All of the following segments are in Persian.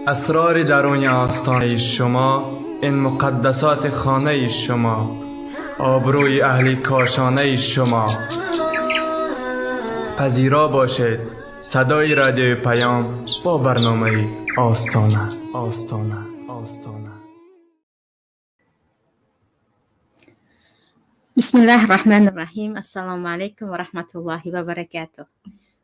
اسرار درون آستانه شما، این مقدسات خانه شما، آبروی اهل کاشانه شما. پذیرا باشید صدای رادیو پیام با برنامه آستانه. بسم الله الرحمن الرحیم. السلام علیکم و رحمت الله و برکاته.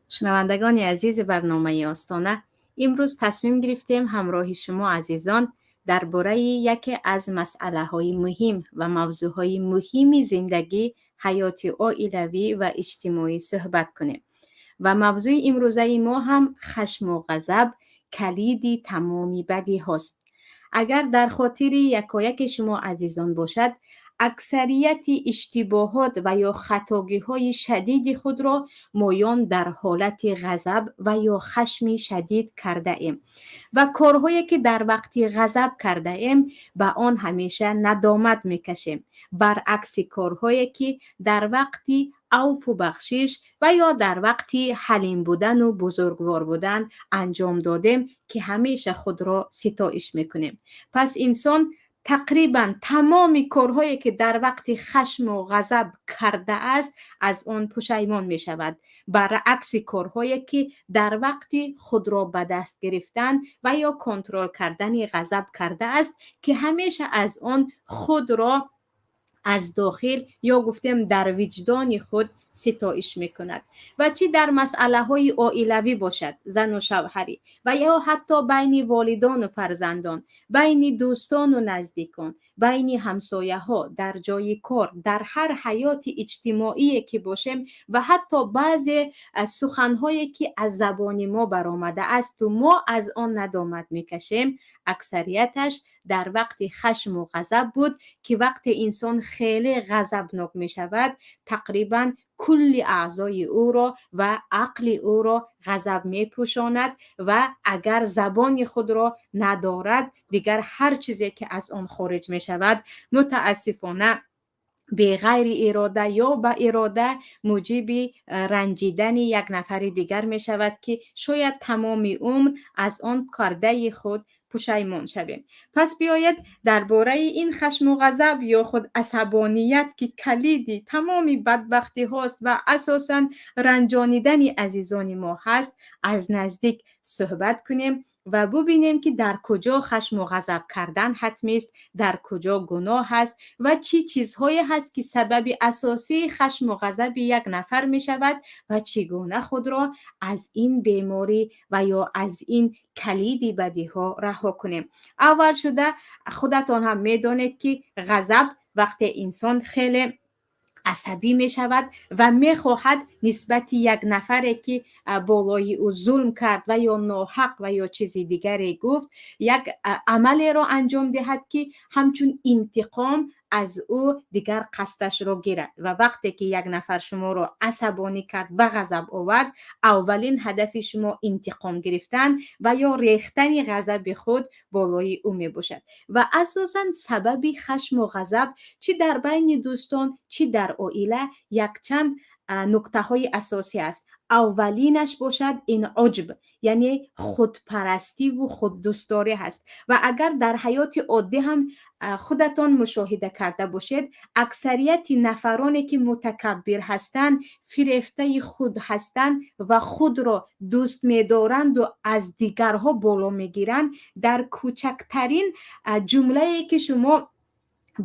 شنوندگان عزیز برنامه آستانه، امروز تصمیم گرفتیم همراه شما عزیزان درباره یکی از مسئله های مهم و موضوع های مهم زندگی، حیات عائلوی و اجتماعی صحبت کنیم. و موضوع امروزه ما هم خشم و غضب کلید تمام بدی هست. اگر در خاطر یکایک شما عزیزان باشد، اکثریت اشتباهات و یا خطاگی‌های شدید خود را مایان در حالت غضب و یا خشم شدید کرده ایم و کارهایی که در وقت غضب کرده ایم به آن همیشه ندامت میکشیم، برعکس کارهایی که در وقت عفو و بخشش و یا در وقت حلیم بودن و بزرگوار بودن انجام دادیم که همیشه خود را ستایش میکنیم. پس انسان تقریبا تمام کارهایی که در وقت خشم و غضب کرده است از آن پشیمان می شود، برعکس کارهایی که در وقت خود را به دست گرفتن و یا کنترل کردن غضب کرده است که همیشه از آن خود را از داخل یا گفتیم در وجدان خود ستایش میکند. و چی در مسئله های عائلوی باشد، زن و شوهری و یا حتی بین والدان و فرزندان، بین دوستان و نزدیکان، بین همسایه ها، در جای کار، در هر حیات اجتماعی که باشیم و حتی بعضی سخنهایی که از زبان ما برآمده است و ما از آن ندامت میکشیم، اکثریتش در وقت خشم و غضب بود که وقت انسان خیلی غضبناک می شود تقریبا کل اعضای او را و عقل او را غضب می پوشاند و اگر زبان خود را ندارد دیگر هر چیزی که از آن خارج می شود متاسفانه به غیر اراده یا به اراده موجب رنجیدن یک نفر دیگر می شود که شاید تمام عمر از آن کرده خود پشیمان شویم. پس بیاید درباره این خشم و غضب یا خود عصبانیت که کلیدی تمام بدبختی هاست و اساساً رنجانیدن عزیزان ما هست از نزدیک صحبت کنیم و ببینیم که در کجا خشم و غضب کردن حتمی است، در کجا گناه هست و چی چیزهایی هست که سبب اساسی خشم و غضب یک نفر می شود و چگونه خود را از این بیماری و یا از این کلیدی بدی ها رها کنیم. اول شده خودتان هم می دانید که غضب وقت انسان خیلی عصبی می شود و می خواهد نسبت یک نفر که بالای او ظلم کرد و یا ناحق و یا چیزی دیگری گفت یک عملی را انجام دهد که همچون انتقام از او دیگر قصدش را گیرد و وقتی که یک نفر شما را عصبانی کرد و غضب آورد، اولین هدف شما انتقام گرفتن و یا ریختن غضب خود بالای او می باشد و اساساً سبب خشم و غضب چی در بین دوستان چی در عائله یک چند نکته های اساسی است. اولینش باشد این عجب، یعنی خودپرستی و خوددوستاری هست و اگر در حیات عادی هم خودتان مشاهده کرده باشید، اکثریت نفرانی که متکبر هستند فریفته خود هستند و خود را دوست می‌دارند و از دیگرها بالا می‌گیرند، در کوچکترین جمله‌ای که شما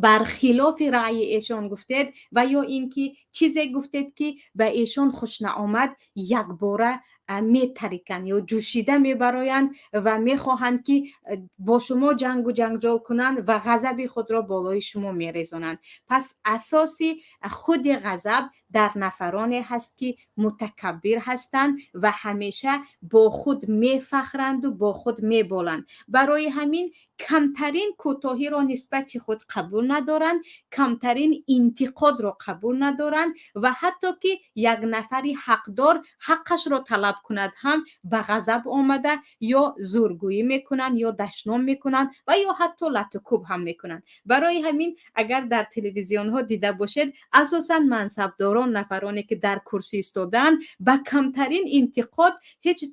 برخلاف رأی ایشان گفتید و یا اینکه چیزی گفتید که به ایشان خوش نآمد یک باره می ترکند یا جوشیده می برایند و می خواهند که با شما جنگ و جنجال کنند و غضب خود را بالای شما می ریزانند. پس اساسی خود غضب در نفرانی هست که متکبر هستند و همیشه با خود می فخرند و با خود می بالند. برای همین کمترین کوتاهی را نسبت خود قبول ندارند، کمترین انتقاد را قبول ندارند و حتی که یک نفری حقدار حقش را طلب طلب کند هم به غضب آمده یا زورگویی میکنند یا دشنام میکنند و یا حتی لطوکوب هم میکنند. برای همین اگر در تلویزیون ها دیده باشید اساسا منصبداران، نفرانی که در کرسی ایستادن، با کمترین انتقاد هیچ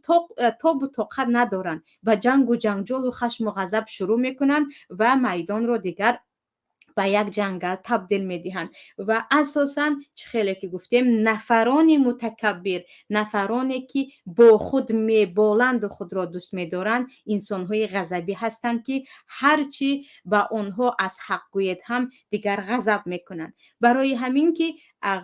تاب و طاقت ندارند و جنگ و جنجال و خشم و غضب شروع میکنند و میدان رو دیگر به یک جنگل تبدیل میدهند. و اساسا خیلی که گفتیم نفران متکبر، نفرانی که با خود میبالند و خود را دوست میدارند، انسان های غضبی هستند که هرچی به آنها از حق گوید هم دیگر غضب میکنند. برای همین که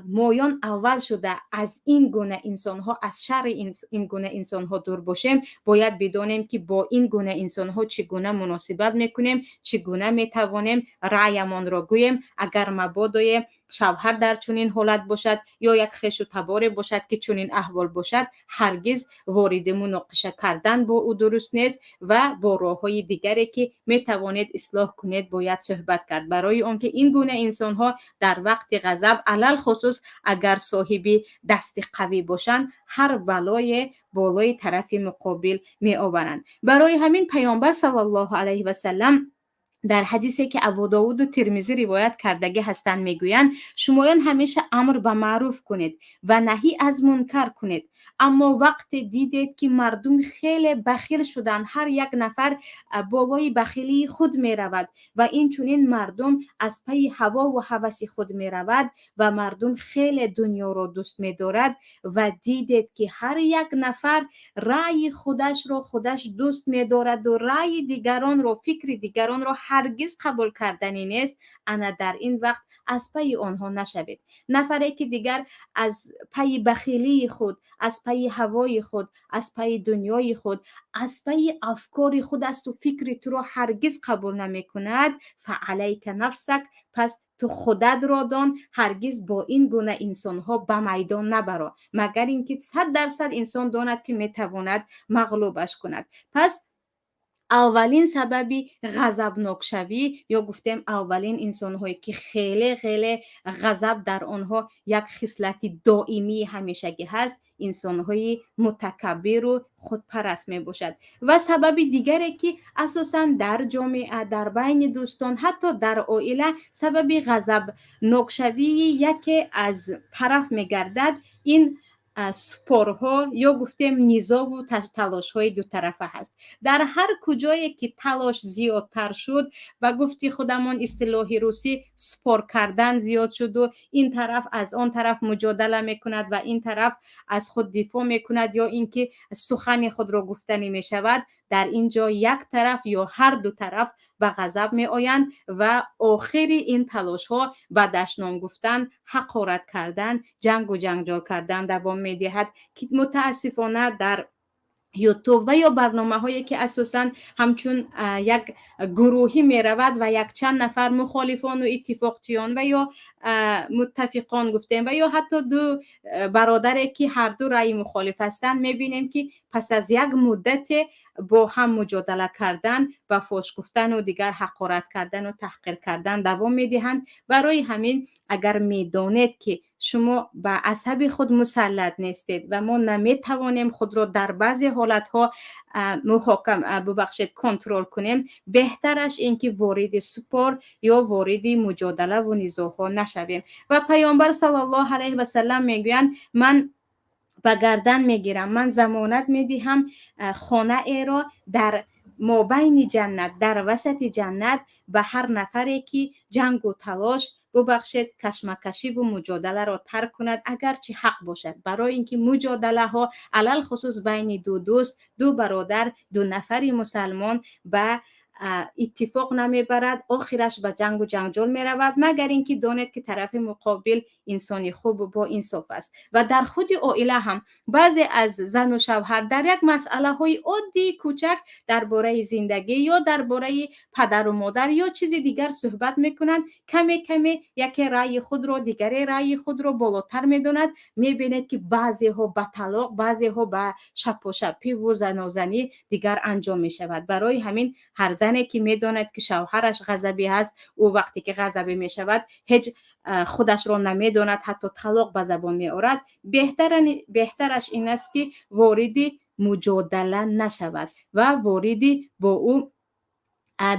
مایان اول شده از این گونه انسان ها، از شر این گونه انسان ها دور باشیم، باید بدانیم که با این گونه انسان ها چگونه مناسبت میکنیم، چگونه میتوانیم رأیمان را گوییم. اگر مبادای شوهر در چنین حالت باشد یا یک خویش و تبار باشد که چنین احوال باشد، هرگز وارد مناقشه کردن با او درست نیست و با راه‌های دیگری که میتوانید اصلاح کنید باید صحبت کرد. برای آنکه این گونه انسان ها در وقت غضب، علل خصوص اگر صاحب دست قوی باشند، هر بلای بالای طرف مقابل می آورند. برای همین پیامبر صلی الله علیه و سلم در حدیثی که ابو داود و ترمذی روایت کردگی هستند میگویند شمایان همیشه امر به معروف کنید و نهی از منکر کنید، اما وقت دیدید که مردم خیلی بخیل شدند، هر یک نفر بالای بخیلی خود می رود و این چنین مردم از پی هوا و هوس خود می رود و مردم خیلی دنیا را دوست می دارد و دیدید که هر یک نفر رأی خودش را خودش دوست می دارد و رأی دیگران را، فکر دیگران را هرگز قبول کردنی نیست، انا در این وقت از پی آنها نشوید. نفری که دیگر از پی بخیلی خود، از پی هوای خود، از پی دنیای خود، از پی افکار خود است و فکر تو را هرگز قبول نمی کند، فعلیک نفسک، پس تو خودت را دان، هرگز با این گونه انسان ها به میدان نبرو مگر اینکه 100% انسان داند که میتواند مغلوبش کند. پس اولین سببی غضبناک شوی، یا گفتیم اولین انسان هایی که خیلی خیلی غضب در آنها یک خصلت دائمی همیشگی هست، انسان های متکبر و خودپرست می باشد. و سبب دیگری که اساسا در جامعه، در بین دوستان، حتی در عائله سبب غضبناک شوی یکی از طرف می گردد، این سپورها یا گفتیم نیزا و تلاش های دو طرفه هست. در هر کجایی که تلاش زیادتر شد و گفتی خودمان اصطلاح روسی سپور کردن زیاد شد و این طرف از آن طرف مجادله میکند و این طرف از خود دفاع میکند یا اینکه سخن خود را گفتنی میشود، در اینجا یک طرف یا هر دو طرف به غضب می آیند و آخری این تلاش ها به دشنام گفتن، حقارت کردن، جنگ و جنجال کردن دوام می دهد که متاسفانه در یوتیوب و یا برنامه هایی که اساساً همچون یک گروهی می رود و یک چند نفر مخالفان و اتفاقچیان و یا متفقان گفتیم و یا حتی دو برادری که هر دو رأی مخالف هستند، می بینیم که پس از یک مدت با هم مجادله کردن و فحش گفتن و دیگر حقارت کردن و تحقیر کردن دوام می دهند. برای همین اگر می دانید که شما به عصب خود مسلط نیستید و ما نمی توانیم خود را در بعضی حالتها کنترل کنیم، بهترش این که وارد سپار یا وارد مجادله و نزاعها نشویم. و پیامبر صلی الله علیه و سلم میگویند من به گردن میگیرم، من ضمانت میدهم خانه ای را در مابین جنت، در وسط جنت، به هر نفری که جنگ و تلاش کشمکشی و مجادله را ترک کند اگرچه حق باشد. برای اینکه مجادله ها علل خصوص بین دو دوست، دو برادر، دو نفری مسلمان به اتفاق نمیبرد، آخرش به جنگ و جنجال می رود، مگر اینکه داند که طرف مقابل انسانی خوب و با انصاف است. و در خود عائله هم بعضی از زن و شوهر در یک مسئله های عادی کوچک درباره زندگی یا درباره پدر و مادر یا چیزی دیگر صحبت میکنند، کمی کمی یکی رأی خود را، دیگری رأی خود را بالاتر میداند، میبینید که بعضی ها به طلاق، بعضی ها به شپاشپی و زنازنی دیگر انجام می شود. برای همین هر زنی که میداند که شوهرش غضبی است، او وقتی که غضبی می شود هیچ خودش را نمیداند، حتی طلاق به زبان میآورد، بهترش این است که وارد مجادله نشود و وارد با او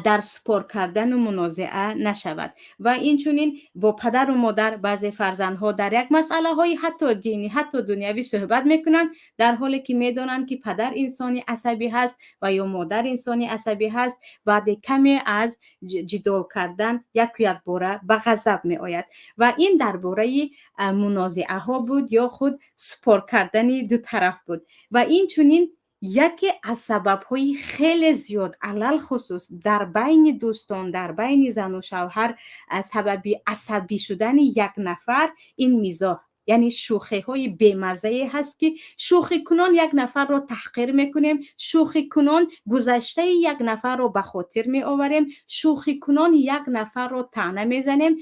در سپار کردن و منازعه نشود. و اینچنین با پدر و مادر بعضی فرزندها در یک مسئله های حتی دینی حتی دنیوی صحبت میکنند، در حالی که میدانند که پدر انسانی عصبی هست و یا مادر انسانی عصبی هست. بعد کمی از جدال کردن یک باره به غضب می آید و این درباره منازعه ها بود یا خود سپار کردن دو طرف بود. و اینچنین یکی از سبب‌های خیلی زیاد علل خصوص در بین دوستان، در بین زن و شوهر، سببی عصبی شدن یک نفر این مزاح، یعنی شوخی های بی‌مزه هست که شوخی کنان یک نفر رو تحقیر میکنیم، شوخی کنان گذشته یک نفر رو به خاطر می آوریم، شوخی کنان یک نفر رو طعنه میزنیم،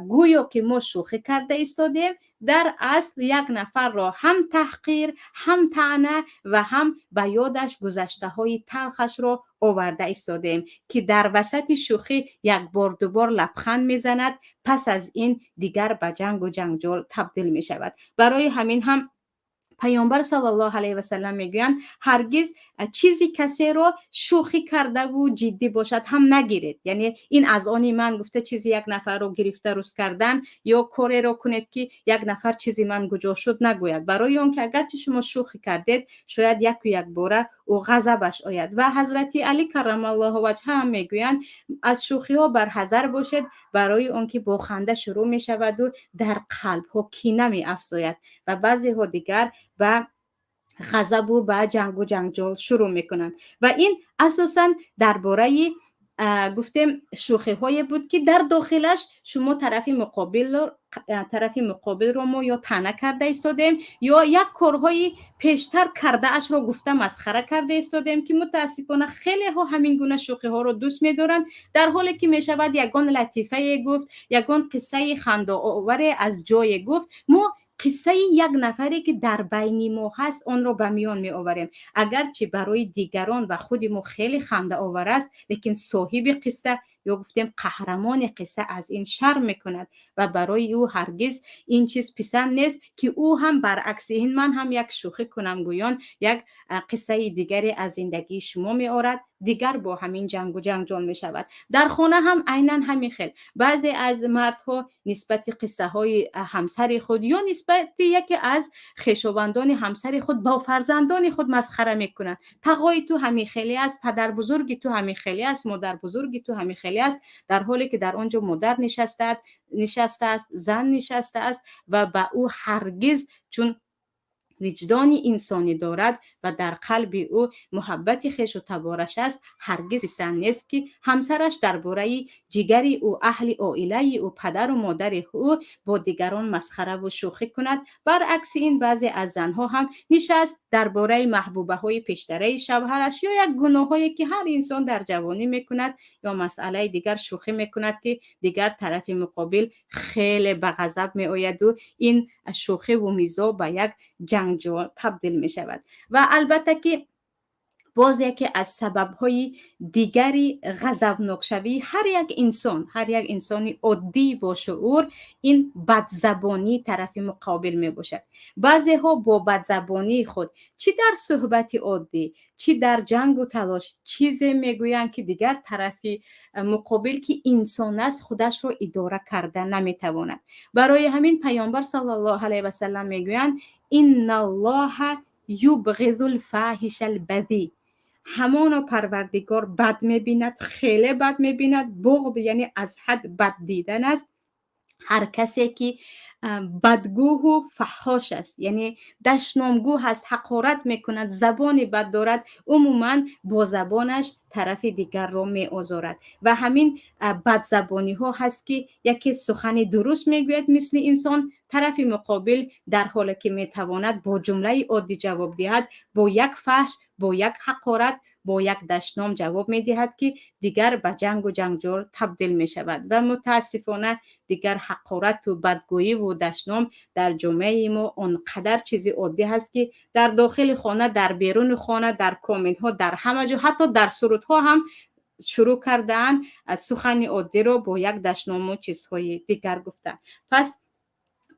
گویا که ما شوخی کرده ایستادیم، در اصل یک نفر را هم تحقیر، هم طعنه و هم به یادش گذشته های تلخش را آورده ایستادیم که در وسط شوخی یک بار دوبار لبخند میزند، پس از این دیگر به جنگ و جنجال تبدیل می شود. برای همین هم پیامبر صلی الله علیه و سلم میگویند هرگز چیزی کسی رو شوخی کرده و جدی باشد هم نگیرید. یعنی این از آنی من گفته چیزی یک نفر رو گرفته روز کردن یا کاری رو کنید که یک نفر چیزی من گجا شد نگوید، برای اون که اگرچه شما شوخی کردید شاید یک باره او غضبش آید. و حضرت علی کرم الله وجهه هم میگویند از شوخی ها برحذر باشید، برای اون که با خنده شروع می شود و در قلب ها کینه می افزاید و بعضی ها دیگر و غضب و به جنگ و جنجال شروع میکنند. و این اساساً درباره گفتیم شوخی های بود که در داخلش شما طرف مقابل رو ما یا طعنه کرده ایستادیم یا یک کارهای پیشتر کرده اش رو گفته مسخره کرده ایستادیم که متاسفانه خیلی ها همین گونه شوخی ها رو دوست می‌دارند، در حالی که میشود یگان لطیفه گفت، یگان قصه خنده آور از جای گفت، ما قصه یک نفری که در بین ما هست اون رو به میان می آوریم، اگرچه برای دیگران و خود ما خیلی خنده آور است، لیکن صاحب قصه یا گفتیم قهرمان قصه از این شرم میکند و برای او هرگز این چیز پسند نیست که او هم برعکس این من هم یک شوخی کنم گویان یک قصه دیگری از زندگی شما می آورد، دیگر با همین جنگ و جنجال می شود. در خانه هم عیناً همین خیل بعضی از مردها نسبت قصه های همسر خود یا نسبت یکی از خویشاوندان همسر خود با فرزندان خود مسخره میکنند. تقای تو همین خیلی است، پدر بزرگی تو همین خیلی است، مادر بزرگی تو همین خیلی است، در حالی که در آنجا مادر نشسته است، زن نشسته است و با او هرگز چون وجدان انسانی دارد و در قلب او محبت خویش و تبارش است، هرگز پسند نیست که همسرش درباره جگری او، اهل عائله او، پدر و مادر او با دیگران مسخره و شوخی کند. برعکس این بعضی از زنها هم نشست درباره محبوبه های پیشتره شوهرش یا یک گناهایی که هر انسان در جوانی میکند یا مسئله دیگر شوخی میکند که دیگر طرف مقابل خیلی به غضب میآید و این شوخی و مزاح به یک جنجال تبدیل می شود. و البته که باز یکی از سبب‌های دیگری غضبناک شوی هر یک انسانی عادی با شعور این بدزبانی طرف مقابل می باشد. بعضی ها با بدزبانی خود چی در صحبت عادی چی در جنگ و تلاش چیزی میگویند که دیگر طرف مقابل که انسان است خودش رو اداره کرده نمیتواند. برای همین پیامبر صلی الله علیه و سلم میگویند ان الله یبغض الفاحش البذیء، همانا پروردگار بد میبیند، خیلی بد میبیند. بغض یعنی از حد بد دیدن است. هر کسی که بدگو و فحاش است، یعنی دشنامگو هست، حقارت میکند، زبان بد دارد، عموما با زبانش طرف دیگر را می آزارد. و همین بد زبانی ها هست که یکی سخن درست میگوید مثل انسان، طرف مقابل در حالی که میتواند با جمله عادی جواب دهد با یک فحش، با یک حقارت، با یک دشنام جواب میدهد که دیگر به جنگ و جنجال تبدیل می شود. و متاسفانه دیگر حقارت و بدگویی و دشنام در جامعه ما اونقدر چیزی عادی هست که در داخل خانه، در بیرون خانه، در کامنت ها، در همه جا، حتی در سرود ها هم شروع کردن سخن عادی رو با یک دشنام و چیزهای دیگر گفتن. پس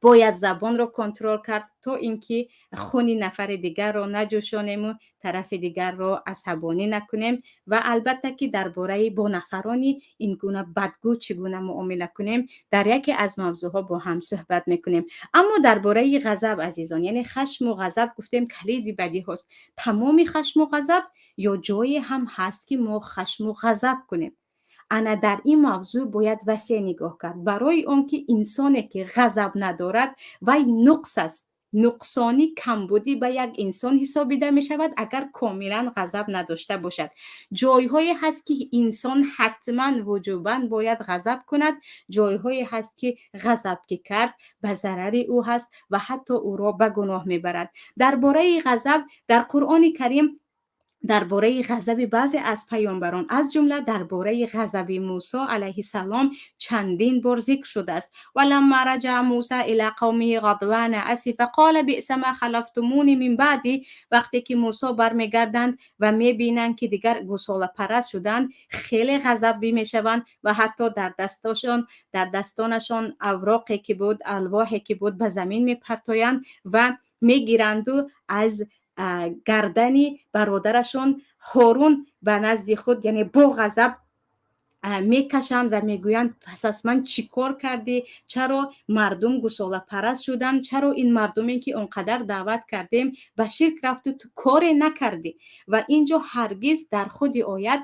باید زبان رو کنترل کرد تا اینکه خونی نفر دیگر رو نجوشانیم و طرف دیگر رو عصبانی نکنیم. و البته که درباره با نفرانی این گونه بدگو چگونه معامله کنیم در یکی از موضوعها با هم صحبت میکنیم. اما درباره غضب عزیزان، یعنی خشم و غضب گفتیم کلید بدی هست. تمام خشم و غضب یا جایی هم هست که ما خشم و غضب کنیم. انا در این موضوع باید وسیع نگاه کرد. برای آنکه انسانی که غضب ندارد و نقص است، نقصانی کمبودی به یک انسان حسابیده می شود اگر کاملا غضب نداشته باشد. جایهایی هست که انسان حتما وجوباً باید غضب کند، جایهایی هست که غضب که کرد به ضرر او هست و حتی او را به گناه می برد. درباره غضب در قرآن کریم درباره غضب بعضی از پیامبران از جمله درباره غضب موسی علیه السلام چندین بار ذکر شده است. ولما رجع موسی الی قومه غضبان اسف قال بئس ما خلفتمونی من بعدی. وقتی که موسی برمیگردند و میبینند که دیگر گوساله پرست شدند خیلی غضبی میشوند و حتی در دستانشان اوراقی که بود، الواحی که بود به زمین میپرتایند و میگیرند و از گردنی برادرشون هارون به نزد خود یعنی با غضب میکشند و میگویند پس از من چی کار کردی؟ چرا مردم گوساله پرست شدن؟ چرا این مردمی که اونقدر دعوت کردیم به شرک رفت و تو کار نکردی؟ و اینجا هرگز در خود آیت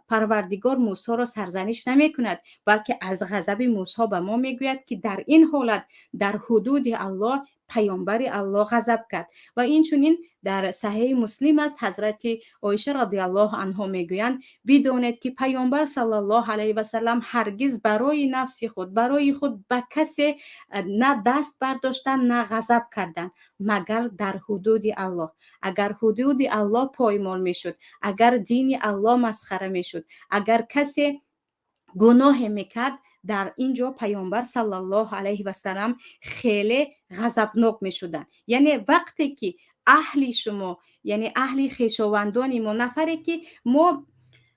پروردگار موسی را سرزنش نمی کند، بلکه از غضب موسی به ما میگوید که در این حالت در حدود الله پیامبر الله غضب کرد. و این چنین در صحیح مسلم است. حضرت عایشه رضی الله عنها میگویند بدانید که پیامبر صلی الله علیه و سلم هرگز برای نفس خود برای خود به کسی نه دست برداشتن نه غضب کردن مگر در حدود الله. اگر حدود الله پایمال میشد، اگر دین الله مسخره میشد، اگر کسی گناه میکرد، در اینجا پیامبر صلی الله علیه و سلم خیلی غضبناک میشدن. یعنی وقتی که اهل شما یعنی اهل خویشاوندان ما، نفری که ما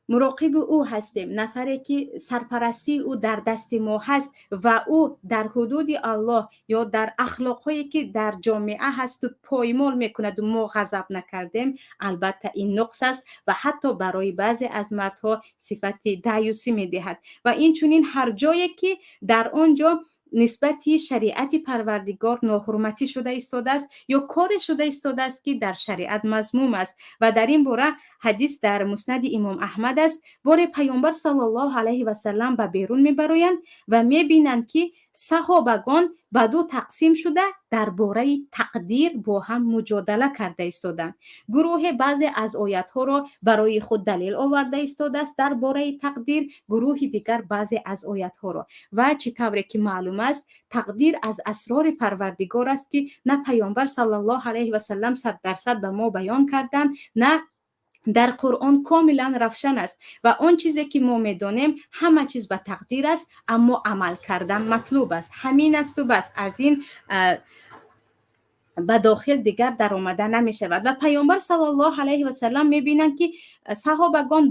مراقب او هستیم، نفری که سرپرستی او در دست ما هست و او در حدود الله یا در اخلاقی که در جامعه هست و پایمال میکند و ما غضب نکردیم، البته این نقص است و حتی برای بعضی از مردها صفت دایوسی میدهد. و این چنین هر جایی که در آنجا نسبتی شریعت پروردگار ناحرمتی شده ایستاده است یا کار شده ایستاده است که در شریعت مذموم است. و در این باره حدیث در مسند امام احمد است. بار پیامبر صلی الله علیه و سلم به بیرون میبرویند و میبینند که صحابگان به دو تقسیم شده درباره تقدیر با هم مجادله کرده ایستادند. گروه بعضی از آیات ها را برای خود دلیل آورده ایستاده است درباره تقدیر، گروه دیگر بعضی از آیات ها را. و چطوری که معلوم است تقدیر از اسرار پروردگار است که نه پیامبر صلی الله علیه و سلم 100% به ما بیان کردند، نه در قرآن کاملا روشن است. و آن چیزی که ما میدانیم همه چیز به تقدیر است، اما عمل کردن مطلوب است. همین است و بس، از این به داخل دیگر در آمده نمی شود. و پیامبر صلی الله علیه و سلم می بینند که صحابگان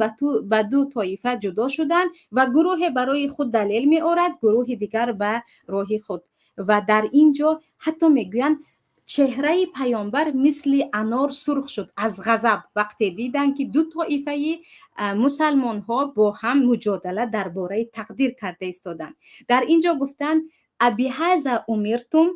به دو طایفه جدا شدند و گروه برای خود دلیل می آورد، گروه دیگر به راه خود. و در اینجا حتی می گویند چهره پیامبر مثل انار سرخ شد از غضب وقتی دیدند که دو طایفه مسلمان ها با هم مجادله درباره تقدیر کرده ایستادند. در اینجا گفتند ابهذا امرتم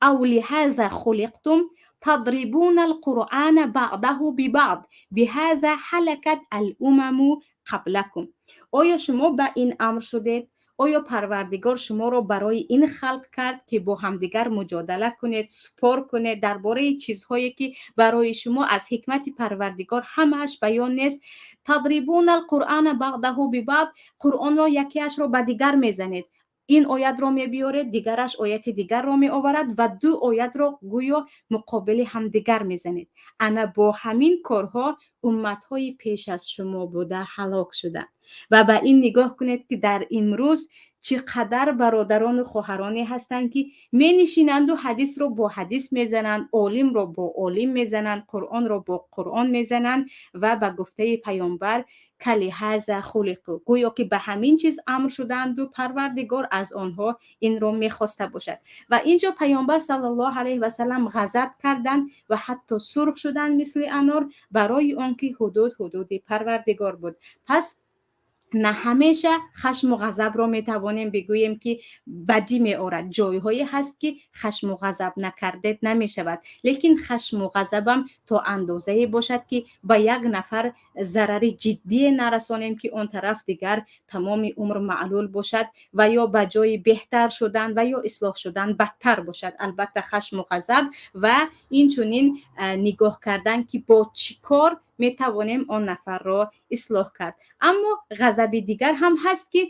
او لهذا خلقتم تضربون القرآن بعضه ببعض بهذا هلكت الامم قبلكم. آیا شما به این امر شدید؟ آیا پروردگار شما را برای این خلق کرد که با همدیگر مجادله کنید، سپار کنید درباره چیزهایی که برای شما از حکمت پروردگار همهش بیان نیست؟ تضربون القرآن بعضه ببعض، قرآن را یکیش را به دیگر میزنید. این آیت را می بیارد، دیگرش آیت دیگر را می آورد و دو آیت را گویا مقابل هم دیگر می زنید. انا با همین کارها امتهای پیش از شما بوده هلاک شدند. و به این نگاه کنید که در امروز چقدر برادران و خواهرانی هستند که می نشینند و حدیث رو با حدیث میزنند، عالم رو با عالم میزنند، قرآن رو با قرآن میزنند و به گفته پیامبر کلی هذا خلقوا، گویا که به همین چیز امر شدند و پروردگار از آنها این رو میخواسته باشد. و اینجا پیامبر صلی الله علیه و سلم غضب کردند و حتی سرخ شدند مثل انار، برای آنکه حدود پروردگار بود. پس نه همیشه خشم و غضب را میتوانیم بگوییم که بدی میآورد. جایهایی هست که خشم و غضب نکرده نمیشود، لیکن خشم و غضبم تا اندازه‌ای باشد که به یک نفر ضرر جدی نرسانیم که اون طرف دیگر تمام عمر معلول باشد و یا به جای بهتر شدن و یا اصلاح شدن بدتر باشد. البته خشم و غضب و این چنین نگاه کردن که با چی کار می توانیم آن نفر را اصلاح کرد. اما غضب دیگر هم هست که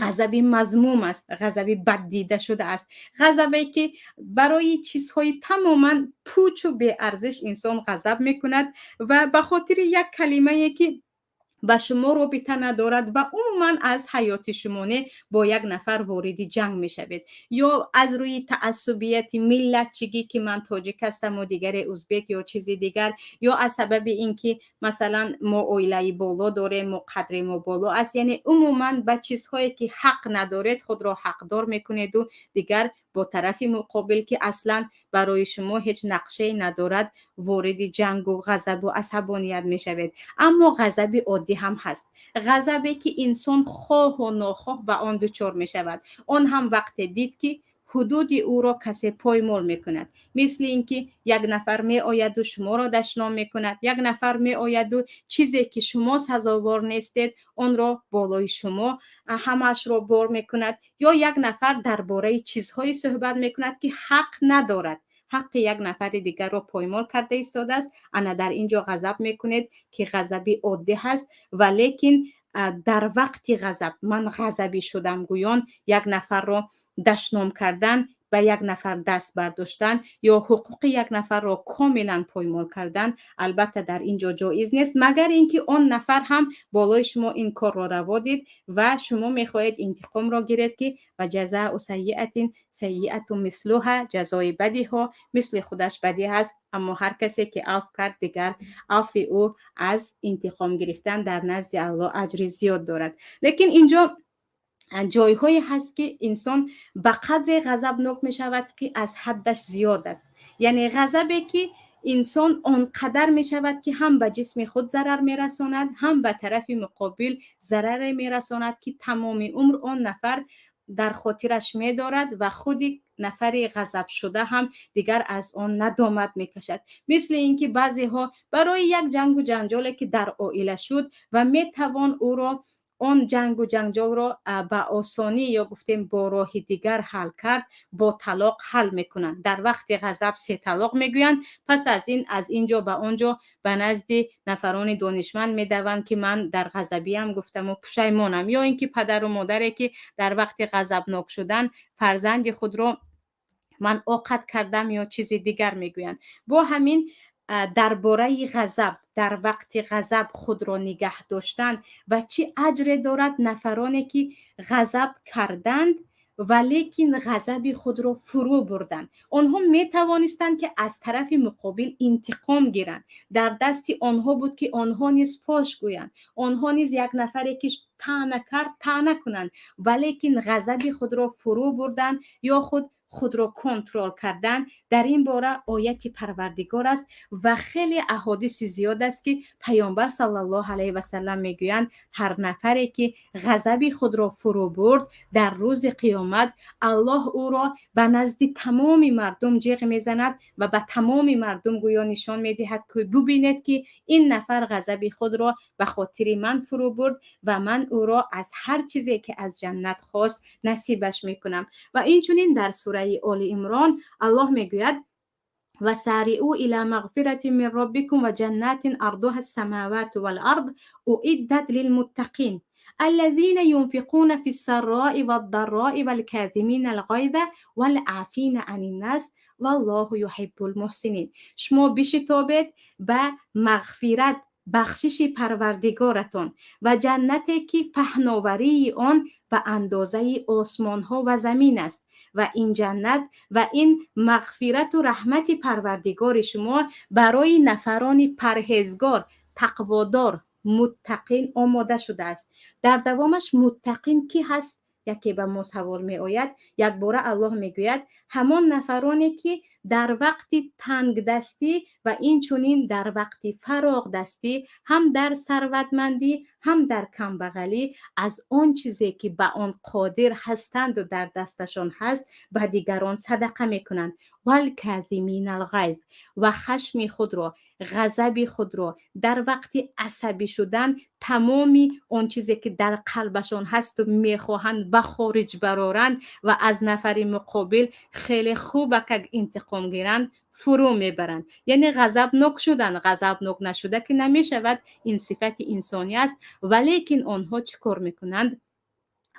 غضب مذموم است، غضب بد دیده شده است، غضبی که برای چیزهای تماما پوچ و بی ارزش انسان غضب میکند و به خاطر یک کلمه که با شما رابطه ندارد و عموما از حیات شمانه با یک نفر وارد جنگ می شوید، یا از روی تعصبیت ملتچگی که من تاجیک هستم و دیگر ازبک یا چیزی دیگر، یا از سبب اینکه مثلا ما اویلای بالا داریم، ما قدر ما بالا است، یعنی عموما به چیزهایی که حق ندارید خود را حقدار میکنید و دیگر با طرف مقابل که اصلا برای شما هیچ نقشه ندارد وارد جنگ و غضب و عصبانیت میشوید. اما غضب عادی هم هست، غضبی که انسان خواه و ناخواه به آن دچار میشود. آن هم وقت دید که حدود او را کسی پایمال میکند، مثل اینکه یک نفر می آید و شما را دشنام میکند، یک نفر می آید و چیزی که شما سزاوار نیستید آن را بالای شما همش را بار میکند، یا یک نفر درباره چیزهای صحبت میکند که حق ندارد، حق یک نفر دیگر را پایمال کرده ایستاده است. انا در اینجا غضب میکنید که غضبی عادی هست، ولیکن در وقت غضب من غضبی شدم گویان یک نفر را دشنام کردن، به یک نفر دست برداشتن یا حقوق یک نفر را کاملا پایمال کردن البته در اینجا جایز نیست، مگر اینکه آن نفر هم بالای شما این کار را روا دید و شما میخواهید انتقام را گیرید که و جزاء سیئة سیئة مثلها، جزای بدی ها مثل خودش بدی هست. اما هر کسی که عفو کرد دیگر عفو او از انتقام گرفتن در نزد الله اجر زیاد دارد. لیکن اینجا جایهایی هست که انسان به قدر غضبناک می شود که از حدش زیاد است، یعنی غضبی که انسان آنقدر می شود که هم به جسم خود ضرر می رساند، هم به طرف مقابل ضرر می رساند که تمام عمر آن نفر در خاطرش می دارد و خود نفر غضب شده هم دیگر از آن ندامت می کشد. مثل اینکه بعضی ها برای یک جنگ و جنجالی که در عائله شد و می توان او را آن جنگ و جنجال را به آسانی یا گفتیم با راه دیگر حل کرد، با طلاق حل میکنند. در وقت غضب 3 طلاق میگویند، پس از اینجا به آنجا به نزد نفران دانشمند میدوند که من در غضبی هم گفتم و پشیمانم، یا اینکه پدر و مادری که در وقت غضبناک شدن فرزند خود را من عاقت کردم یا چیزی دیگر میگویند. با همین درباره غضب، در وقت غضب خود را نگه داشتن و چه اجر دارد نفرانی که غضب کردند ولیکن غضب خود را فرو بردند. آنها می توانستند که از طرف مقابل انتقام گیرند، در دست آنها بود که آنها نیز فاش گویند، آنها نیز یک نفری که طعنه کرد طعنه کنند، ولیکن غضب خود را فرو بردند یا خود را کنترل کردن. در این باره آیت پروردگار است و خیلی احادیث زیاد است که پیامبر صلی الله علیه و سلم میگویند هر نفری که غضب خود را فرو برد در روز قیامت الله او را به نزد تمام مردم جیغ میزند و به تمام مردم گویا نشان میدهد که ببینید که این نفر غضب خود را به خاطر من فرو برد و من او را از هر چیزی که از جنت خواست نصیبش میکنم. و این چنین در سوره آل عمران الله میگوید و سارعوا الی مغفرة من ربکم و جنات ارضها السماوات والارض اعدت للمتقین الذين ينفقون في السراء والضراء والكاظمين الغيظ والعافين عن الناس والله يحب المحسنين. شما بشتابید به مغفرت بخشش پروردگارتان و جنتی که پهناوری آن به اندازه آسمان ها و زمین است و این جنت و این مغفرت و رحمت پروردگار شما برای نفران پرهیزگار، تقوادار، متقین آماده شده است. در دوامش متقین کی هست؟ یکی به ما سوال می آید. یک باره الله می گوید همان نفرانی که در وقت تنگ دستی و این چونین در وقت فراغ دستی، هم در ثروتمندی هم در کمبغلی، از آن چیزی که به آن قادر هستند و در دستشان هست به دیگران صدقه می کنند. والکاظمین الغیظ، و خشم خود را، غضب خود را، در وقت عصبی شدن تمامی اون چیزی که در قلبشان هست و میخواهند به خارج برارند و از نفر مقابل خیلی خوبه که انتقام گیرند فرو میبرند. یعنی غضبناک شدن، غضبناک نشده که نمیشود، این صفت انسانی است، ولیکن آنها چیکار میکنند؟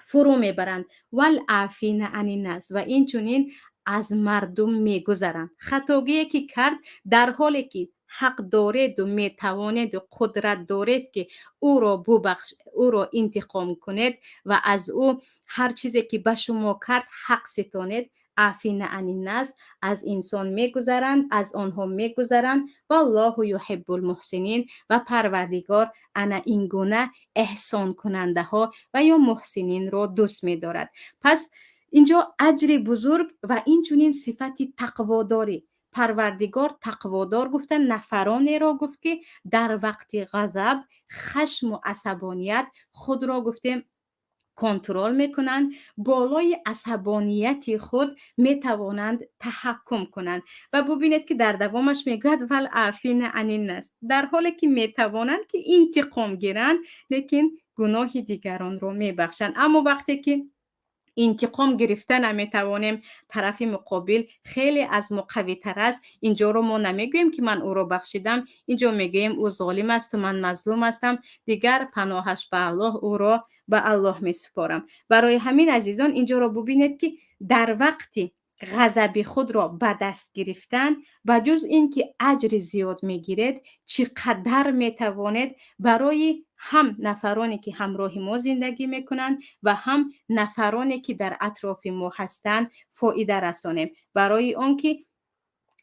فرو میبرند. والعافین عن الناس، و این چونین از مردم میگذرند. خطاگی که کرد در حالی که حق دارید و میتوانید و قدرت دارید که او را ببخش، او را انتقام کنید و از او هر چیزی که به شما کرد حق ستانید. عافین عن الناس، از انسان میگذرند، از آنها میگذرند. والله یحب المحسنین، و پروردگار انا این گونه احسان کننده ها و یا محسنین را دوست می‌دارد. پس اینجا اجر بزرگ و این چنین صفت تقواداری. پروردگار تقوادار گفتن نفرانی را گفت که در وقت غضب، خشم و عصبانیت خود را گفتیم کنترل میکنند، بالای عصبانیت خود میتوانند تحکم کنند. و ببینید که در دوامش میگوید والعافین عن الناس، در حالی که میتوانند که انتقام گیرند لیکن گناه دیگران رو میبخشند. اما وقتی که انتقام گرفتن نمیتوانیم، طرف مقابل خیلی از ما قوی تر است، اینجا رو ما نمیگوییم که من او رو بخشیدم، اینجا میگوییم او ظالم است و من مظلوم هستم، دیگر پناهش به الله، او رو به الله میسپارم. برای همین عزیزان اینجا رو ببینید که در وقتی غضب خود را به دست گرفتن، بجز اینکه اجر زیاد میگیرید، چقدر میتوانید برای هم نفرانی که همراه ما زندگی میکنند و هم نفرانی که در اطراف ما هستند فایده رسانیم. برای آنکه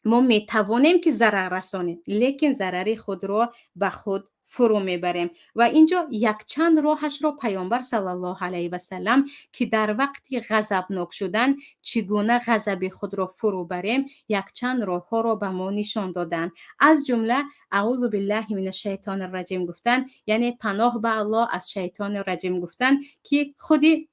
ما میتوانیم که ضرر رسانیم لیکن ضرر خود را به خود فرو میبریم. و اینجا یک چند راهش را پیامبر صلی الله علیه و سلم که در وقتی غضبناک شدن چگونه غضب خود را فرو بریم، یک چند راه ها را به ما نشان دادن. از جمله اعوذ بالله من الشیطان الرجیم گفتن، یعنی پناه به الله از شیطان رجیم گفتن، که خودی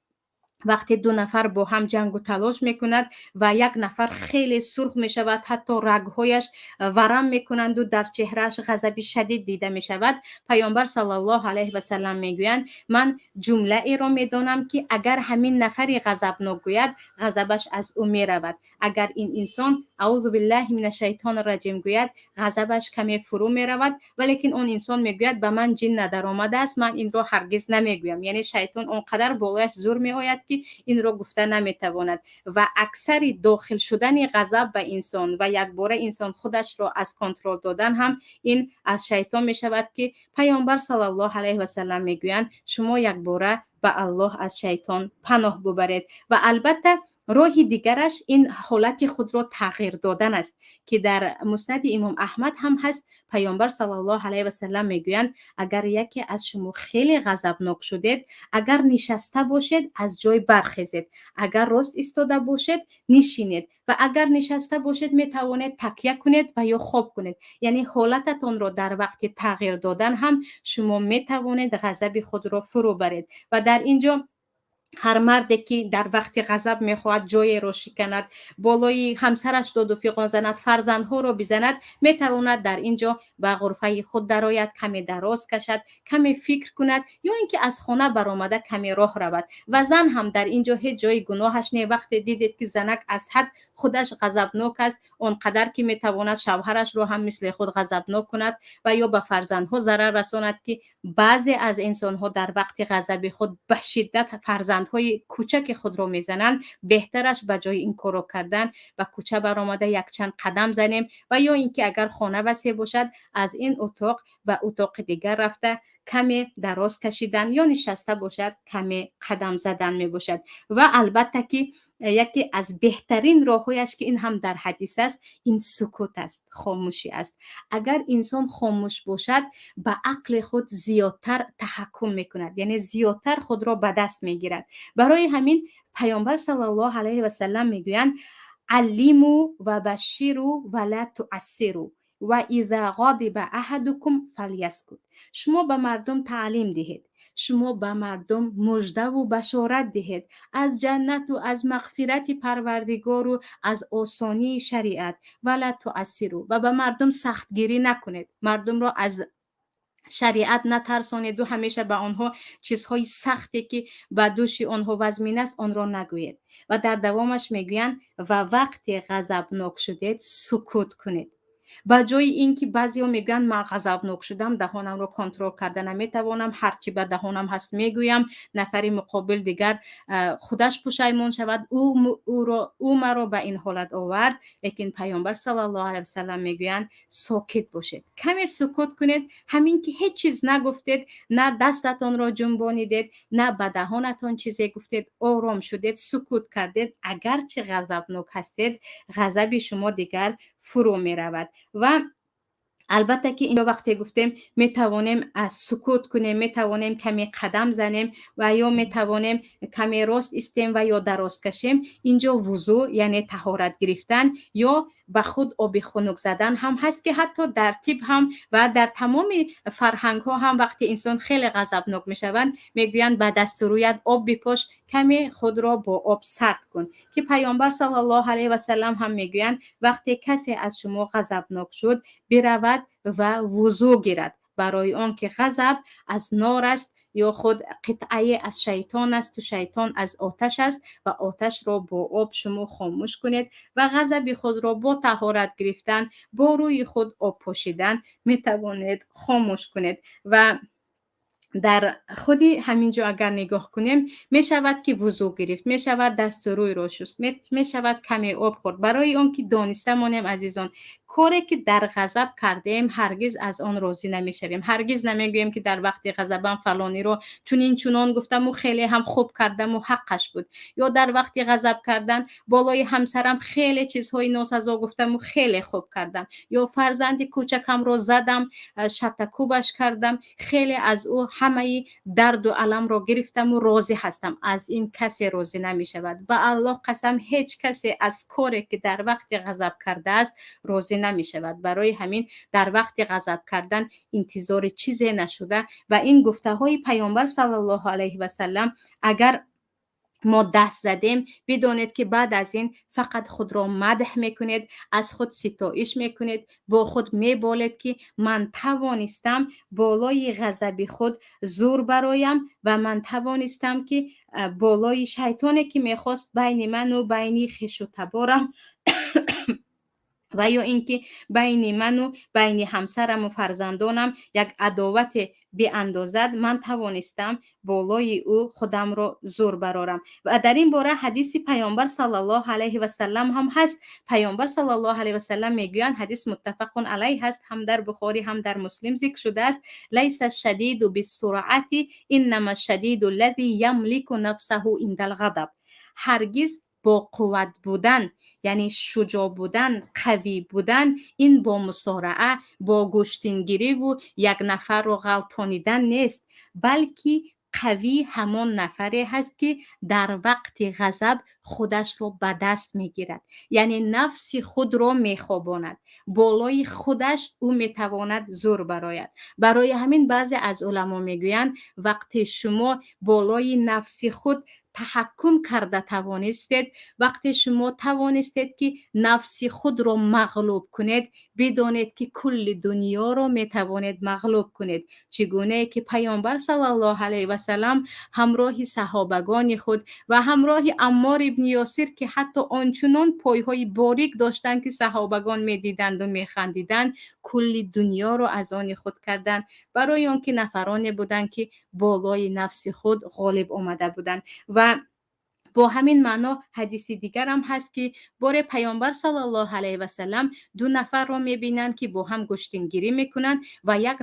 وقتی دو نفر با هم جنگ و تلاش میکند و یک نفر خیلی سرخ میشود، حتی رگهایش ورم میکنند و در چهرهش غضب شدید دیده میشود، پیامبر صلی الله علیه و سلم میگویند من جمله ای را میدانم که اگر همین نفری غضبناک گوید غضبش از او میرود، اگر این انسان اعوذ بالله من الشیطان الرجیم گوید غضبش کمی فرو میرود، ولیکن اون انسان میگوید به من جن ندر آمده است، من این را هرگز نمیگویم. یعنی شیطان اونقدر بالایش زور میآید که این را گفته نمیتواند. و اکثر داخل شدن غضب به انسان و یک باره انسان خودش را از کنترل دادن هم این از شیطان می شود که پیامبر صلی الله علیه و سلم میگویند شما یک باره به الله از شیطان پناه ببرید. و البته راه دیگرش این حالت خود را تغییر دادن است که در مسند امام احمد هم هست. پیامبر صلی الله علیه و سلم میگویند اگر یکی از شما خیلی غضبناک شدید، اگر نشسته باشید از جای برخیزید، اگر راست ایستاده باشید نشینید و اگر نشسته باشید میتوانید تکیه کنید و یا خواب کنید. یعنی حالتتون را در وقت تغییر دادن هم شما میتوانید غضب خود را فرو برید. و در اینجا هر مردی که در وقت غضب میخواهد جای را شکند، بالای همسرش داد و فیقان زند، فرزندها را بزند، میتواند در اینجا به غرفه خود درآید، کمی دراز کشد، کمی فکر کند، یا اینکه از خانه برآمده کمی راه رود. و زن هم در اینجا هیچ جای گناهش نه. وقتی دیدید که زنک از حد خودش غضبناک است، اونقدر که میتواند شوهرش را هم مثل خود غضبناک کند و یا به فرزندها ضرر رساند، که بعضی از انسانها در وقت غضب خود به شدت فرزند گوسفندهای کوچک خود را میزنند، بهترش به جای این کارو کردن و کوچه برآمده یک چند قدم زنیم و یا اینکه اگر خانه وسیع باشد از این اتاق به اتاق دیگر رفته کمی دراز کشیدن یا نشسته باشد کمی قدم زدن می باشد. و البته که یکی از بهترین راههایش که این هم در حدیث است این سکوت است، خاموشی است. اگر انسان خاموش باشد به عقل خود زیادتر تحکم میکند، یعنی زیادتر خود را به دست میگیرد. برای همین پیامبر صلی الله علیه و سلم میگویند علیمو و بشیرو و لا تعسروا و اذا غضب احدکم فلیسکت. شما به مردم تعلیم دهید، شما به مردم مژده و بشارت دهید از جنت و از مغفرت پروردگار و از آسانی شریعت. ولا تعسروا و به مردم سختگیری نکنید، مردم را از شریعت نترسانید و همیشه به آنها چیزهای سختی که به دوش آنها وزمین است آن را نگویید. و در دوامش میگویند و وقتی غضبناک شدید سکوت کنید. با جای اینکه بعضیا میگن من غضبناک شدم دهانم رو کنترل کرده نمیتوانم، هرچی به دهانم هست میگویم، نفری مقابل دیگر خودش پشیمان شود، او مرا به این حالت آورد. لیکن پیامبر صلی الله علیه و سلم میگویند ساکت باشید، کمی سکوت کنید، همین که هیچ چیز نگفتید، نه دستتان را جنبانیدید، نه به دهانتان چیزی گفتید، آرام شدید، سکوت کردید، اگرچه غضبناک هستید غضب شما دیگر فرو می رود. و البته که اینجا وقتی گفتیم می توانیم از سکوت کنیم، می توانیم کمی قدم زنیم و یا می توانیم کمی راست استیم و یا دراز کشیم. اینجا وضو یعنی طهارت گرفتن یا به خود آب خنک زدن هم هست که حتی در طب هم و در تمام فرهنگ ها هم وقتی انسان خیلی غضبناک می شوند میگویند به دست و رویت آب بپاش، کمی خود را با آب سرد کن. که پیامبر صلی الله علیه و سلم هم میگویند وقتی کسی از شما غضبناک شد برود و وضو گیرد، برای آن که غضب از نار است یا خود قطعه از شیطان است و شیطان از آتش است و آتش را با آب شما خاموش کنید و غضب خود را با طهارت گرفتن با روی خود آب پاشیدن می توانید خاموش کنید. و در خودی همینجا اگر نگاه کنیم می شود که وضو گرفت، می شود دست و روی را شست، می شود کمی آب خورد. برای آن که دانسته مانیم عزیزان کاری که در غضب کردیم هرگز از آن راضی نمی شویم، هرگز نمیگوییم که در وقت غضبم فلانی رو چونین چونان گفتم و خیلی هم خوب کردم و حقش بود، یا در وقت غضب کردن بالای همسرم خیلی چیزهای ناسزا گفتم و خیلی خوب کردم، یا فرزند کوچکم رو زدم شتکوبش کردم خیلی از او همه درد و علم را گرفتم و راضی هستم. از این کسی راضی نمی شود. به الله قسم هیچ کسی از کاری که در وقت غضب کرده است راضی نمی شود. برای همین در وقت غضب کردن انتظار چیزی نشده و این گفته های پیامبر صلی الله علیه و سلم اگر ما دست زدیم بدانید که بعد از این فقط خود را مدح میکنید، از خود ستایش میکنید، با خود میبالید که من توانستم بالای غضب خود زور برایم و من توانستم که بالای شیطانی که میخواست بین من و بین خویش و تبارم و یا اینکه بین من و بین همسرم و فرزندانم یک عداوت بیاندازد من توانستم بالای او خودم را زور برارم. و در این باره حدیث پیامبر صلی الله علیه و سلم هم هست. پیامبر صلی الله علیه و سلم میگویند، حدیث متفق علیه هست، هم در بخاری هم در مسلم ذکر شده است، لیس الشدید بالسرعه انما الشدید الذی یملک نفسه عند الغضب. هرگز با قوت بودن یعنی شجاع بودن، قوی بودن، این با مصارعه، با گشتنگیری و یک نفر رو غلطانیدن نیست، بلکه قوی همان نفری هست که در وقت غضب خودش رو به دست میگیرد، یعنی نفس خود رو میخواباند، بالای خودش او میتواند زور براید. برای همین بعضی از علما میگویند وقتی شما بالای نفس خود تحکم کرده توانستید، وقتی شما توانستید که نفس خود را مغلوب کنید، بدانید که کل دنیا را می توانید مغلوب کنید. چگونه که پیامبر صلی الله علیه و سلم همراه صحابگان خود و همراه عمار ابن یاسر که حتی آنچنان پایهای باریک داشتند که صحابگان می دیدند و می خندیدند، کل دنیا را از آن خود کردند، برای آنکه نفرانی بودند که بالای نفس خود غالب آمده بودند. و با همین معنا حدیث دیگر هم هست که بار پیامبر صلی الله علیه و سلم دو نفر رو میبینند که با هم گشتنگیری میکنند و یک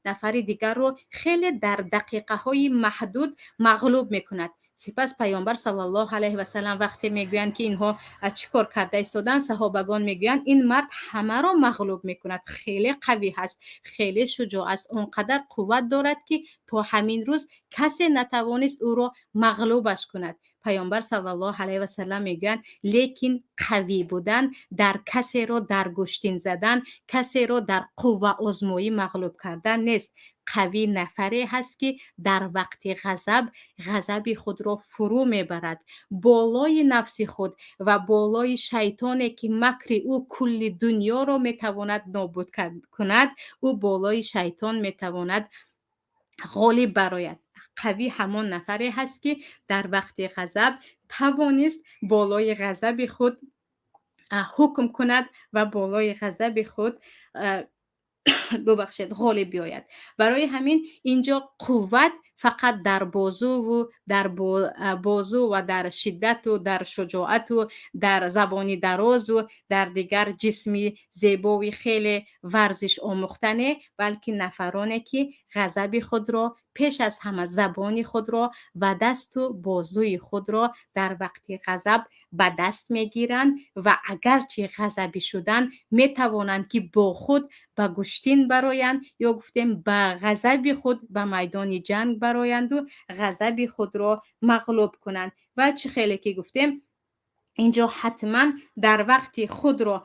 نفر دیگر رو خیلی در دقیقه های محدود مغلوب میکند. سپس پیامبر صلی الله علیه و سلم وقتی میگویند که اینها چیکار کرده ایستادن، صحابگان میگویند این مرد همه را مغلوب میکند، خیلی قوی هست، خیلی شجاع است، اونقدر قوت دارد که تا همین روز کسی نتوانست او را مغلوبش کند. پیامبر صلی الله علیه و سلم میگویند لیکن قوی بودن در کسی را در گشتین زدن، کسی را در قوه آزمایی مغلوب کردن نیست. قوی نفری هست که در وقت غضب خود را فرو میبرد، بالای نفس خود و بالای شیطانی که مکر او کل دنیا را میتواند نابود کند، او بالای شیطان میتواند غالب برآید. قوی همان نفری هست که در وقت غضب توانست بالای غضب خود حکم کند و بالای غضب خود غالب بیاید. برای همین اینجا قوت فقط در بازو و در شدت و در شجاعت و در زبانی دراز و در دیگر جسمی زیبایی خیلی ورزش آموختنه، بلکه نفرانی که غضب خود را پیش از همه زبانی خود را و دست و بازوی خود را در وقت غضب به دست میگیرند و اگرچه غضبی شدن میتوانند که با خود به گشتین برآیند یا گفتیم به غضب خود به میدان جنگ برآیند و غضب خود را مغلوب کنند. و چه خیلی که گفتیم اینجا حتما در وقت خود را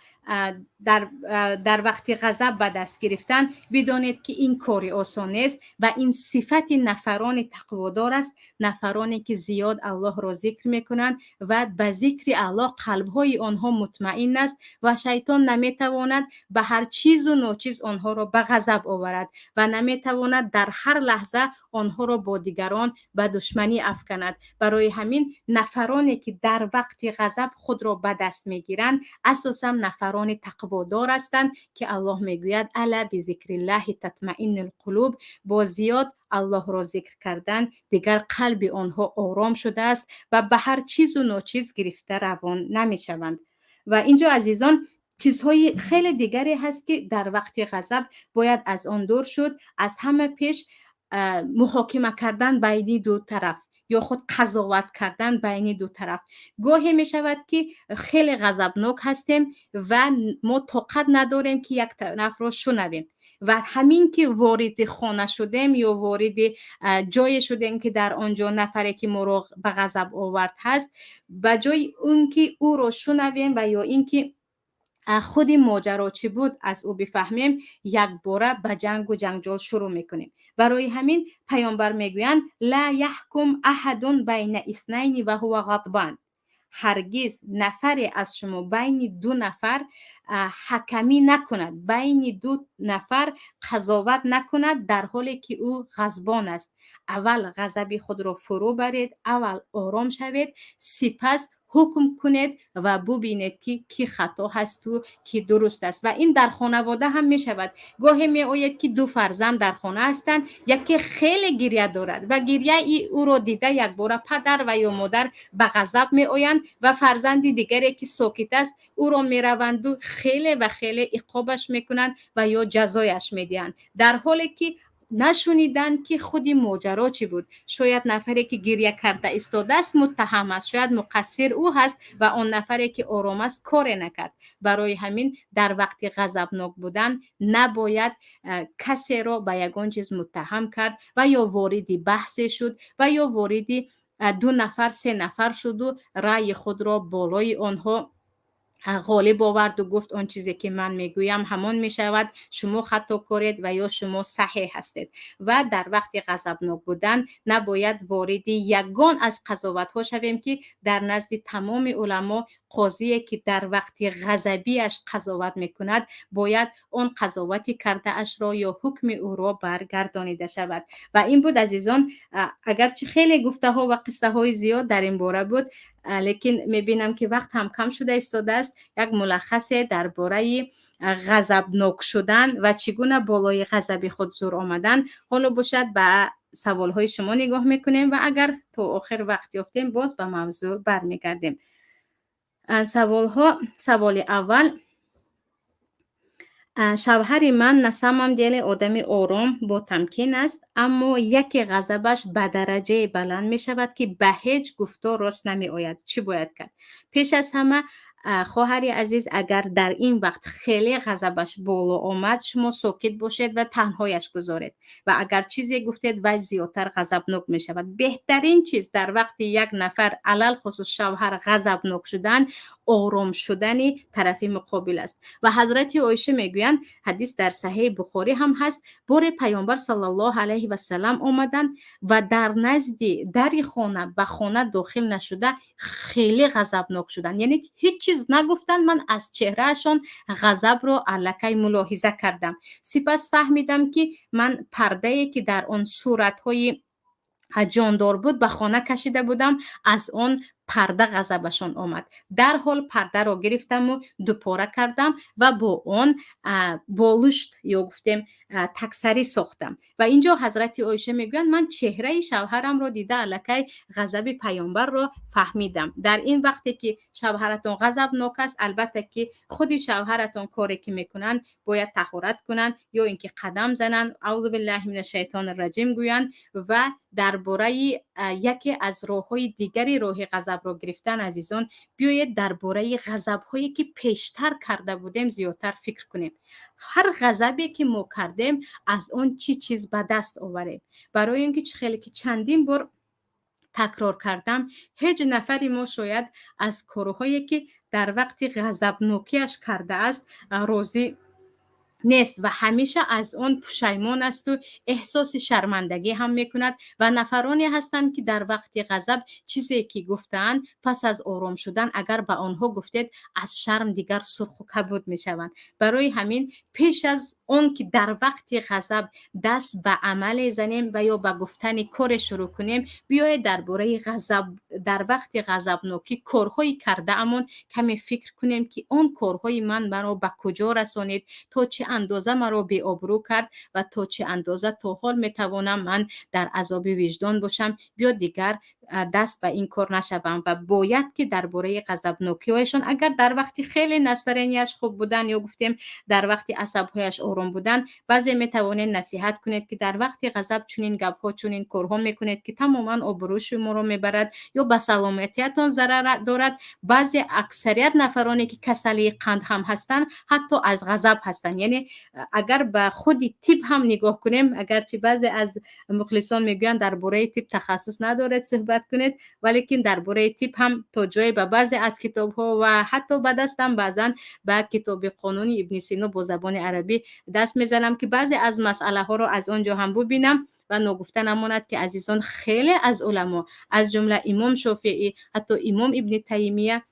در وقت غضب به دست گرفتن بدانید که این کاری آسان است و این صفت نفران تقوادار است، نفرانی که زیاد الله را ذکر میکنند و به ذکر الله قلبهای آنها مطمئن است و شیطان نمیتواند به هر چیز و ناچیز آنها را به غضب آورد و نمیتواند در هر لحظه آنها را با دیگران به دشمنی افکند. برای همین نفرانی که در وقت غضب خود را به دست میگیرند اساسا نفران تقوادار هستند که الله میگوید الا بذکر الله تطمئن القلوب، با زیاد الله را ذکر کردن دیگر قلب آنها آرام شده است و به هر چیز و ناچیز گرفته روان نمیشوند. و اینجا عزیزان چیزهای خیلی دیگری هست که در وقت غضب باید از آن دور شد. از همه پیش محاکمه کردن بین دو طرف یا خود قضاوت کردن بین دو طرف. گاهی می شود که خیلی غضبناک هستیم و ما طاقت نداریم که یک طرف را شنویم و همین که وارد خانه شدیم یا وارد جای شدیم که در آنجا نفری که ما را به غضب آورد هست، به جای اون که او را شنویم و یا این که خود ماجرا چی بود از او بفهمیم، یک باره به جنگ و جنجال شروع میکنیم. برای همین پیامبر میگویند لا یحکم احد بین اثنین و هو غضبان، هرگز نفری از شما بین دو نفر حکمی نکند، بین دو نفر قضاوت نکند در حالی که او غضبان است. اول غضب خود را فرو برید، اول آرام شوید، سپس حکم کنید و ببینید که کی خطا هست و کی درست است. و این در خانواده هم می شود. گاهی می آید که دو فرزند در خانه هستند، یکی خیلی گریه دارد و گریه او را دیده یک بار پدر و یا مادر به غضب می آیند و فرزند دیگری که ساکت است او را می روند و خیلی عقابش می کنند و یا جزایش می دهند، در حالی که نشونیدن که خودی ماجرا چی بود. شاید نفری که گریه کرده ایستاده است متهم است، شاید مقصر او هست و آن نفری که آرام است کار نکرد. برای همین در وقت غضبناک بودن نباید کسی را به یگان چیز متهم کرد و یا وارد بحث شد و یا وارد دو نفر سه نفر شد و رأی خود را بالای آنها غالب آورد و گفت آن چیزی که من میگویم همان میشود، شما خطا کارید و یا شما صحیح هستید. و در وقت غضبناک بودن نباید وارد یگان از قضاوت ها شویم که در نزد تمام علما قاضی که در وقت غضبیش قضاوت میکند باید آن قضاوتی کرده اش را یا حکم او را برگردانیده شود. و این بود عزیزان، اگرچه خیلی گفته ها و قصه های زیاد در این باره بود، لیکن میبینم که وقت هم کم شده ایستاده است. یک ملخص درباره غضبناک شدن و چگونه بالای غضب خود زور آمدن حالا باشد به سوال های شما نگاه میکنیم و اگر تا آخر وقت یافتیم باز به موضوع برمیگردیم. سوال اول: شوهر من نسامم دل آدمی آرام با تمکین است، اما یکی غضبش به درجه بلند می شود که به هیچ گفتار راست نمی آید. چی باید کرد؟ پیش از همه خواهری عزیز، اگر در این وقت خیلی غضبش بالا آمد، شما ساکت باشید و تنهایش گذارید و اگر چیزی گفتید و زیادتر غضبناک می شود. بهترین چیز در وقت یک نفر علل خصوص شوهر غضبناک شدن، آرام شدن طرف مقابل است. و حضرت عایشه میگویند، حدیث در صحیح بخاری هم هست، بار پیامبر صلی الله علیه و سلم آمدن و در نزد در خانه به خانه داخل نشده خیلی غضبناک شدن، یعنی هیچ چیز نگفتن. من از چهرهشان غضب رو الکی ملاحظه کردم. سپس فهمیدم که من پرده که در آن صورت‌های جاندار بود به خانه کشیده بودم، از آن پرده غضبشان آمد. در حال پرده را گرفتم و دوپاره کردم و با آن بالشت یا گفتیم تکسری ساختم. و اینجا حضرت عایشه میگویند من چهره شوهرم را دیده الکی غضب پیامبر را فهمیدم. در این وقتی که شوهرتون غضبناک است، البته که خود شوهرتون کاری که میکنن باید طهارت کنن یا اینکه قدم زنن، اعوذ بالله من الشیطان الرجیم گویند. و درباره یکی از راه‌های دیگری راه غضب را گرفتن عزیزان، بیایید درباره غضب‌هایی که پیشتر کرده بودیم زیادتر فکر کنیم. هر غضبی که ما کردیم از اون چی چیز به دست آوریم. برای اینکه خیلی که چندین بار تکرار کردم، هیچ نفری ما شاید از کارهایی که در وقت غضبناکیش کرده است راضی نیست و همیشه از اون پشیمان است و احساس شرمندگی هم میکند. و نفرانی هستند که در وقت غضب چیزی که گفتند پس از آرام شدن اگر به آنها گفتید از شرم دیگر سرخ و کبود میشوند. برای همین پیش از اون که در وقت غضب دست به عمل زنیم و یا به گفتن کار شروع کنیم، بیایید درباره غضب در وقت غضبناکی کارهایی کرده امون کمی فکر کنیم که اون کارهای من مرا به کجا رسانید، تا چه اندازه مرا بی آبرو کرد و تا چه اندازه تا حال میتوانم من در عذاب وجدان باشم، بیا دیگر دست به این کار نشوم. و باید که درباره غضبناکی‌هایشان اگر در وقتی خیلی نسترنیش خوب بودن یا گفتیم در وقتی عصب‌هایش آرام بودن، بعضی میتوانید نصیحت کنید که در وقتی غضب چنین گپ‌ها چنین کارها میکنید که تماما آبرو شما رو میبرد یا به سلامتیتان ضرر دارد. بعضی اکثریت نفرانی که کسلی قند هم هستند حتی از غضب هستند. یعنی اگر به خود تیپ هم نگاه کنیم، اگرچه بعضی از مخلصان میگویند درباره تیپ تخصص ندارد صحبت کنید، ولیکن درباره تیپ هم تا جای به بعضی از کتاب ها و حتی به دستم بعضا به کتاب قانون ابن سینا با زبان عربی دست میزنم که بعضی از مسئله ها رو از آنجا هم ببینم. و نگفته نماند که عزیزان خیلی از علما از جمله امام شافعی حتی امام ابن تیمیه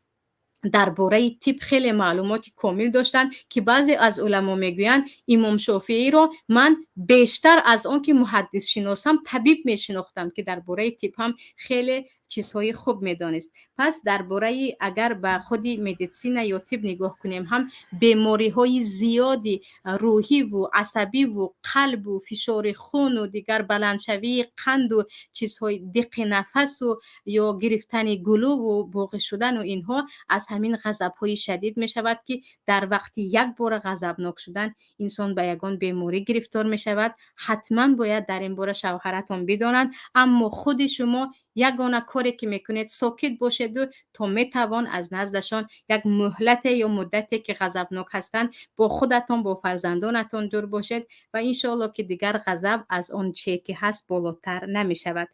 درباره تیپ خیلی معلومات کامل داشتن که بعضی از علما میگویند امام شافعی رو من بیشتر از اون که محدث شناسم طبیب میشناختم که درباره تیپ هم خیلی چیزهای خوب میدانست. پس درباره اگر به خودی مدیسین یا طب نگاه کنیم هم بیماری های زیادی روحی و عصبی و قلب و فشار خون و دیگر بلندشوی قند و چیزهای دق نفس و یا گرفتن گلو و بوق شدن و اینها از همین غضب های شدید می شود که در وقتی یک بار غضبناک شدن انسان به یگان بیماری گرفتار می شود. حتما باید در این باره شوهرتان بدانند، اما خود شما یگانه کاری که میکنید ساکت باشید و تا میتوان از نزدشان یک مهلت یا مدتی که غضبناک هستند با خودتان با فرزندانتان دور باشید و انشاءالله که دیگر غضب از آن چه که هست بالاتر نمی شود.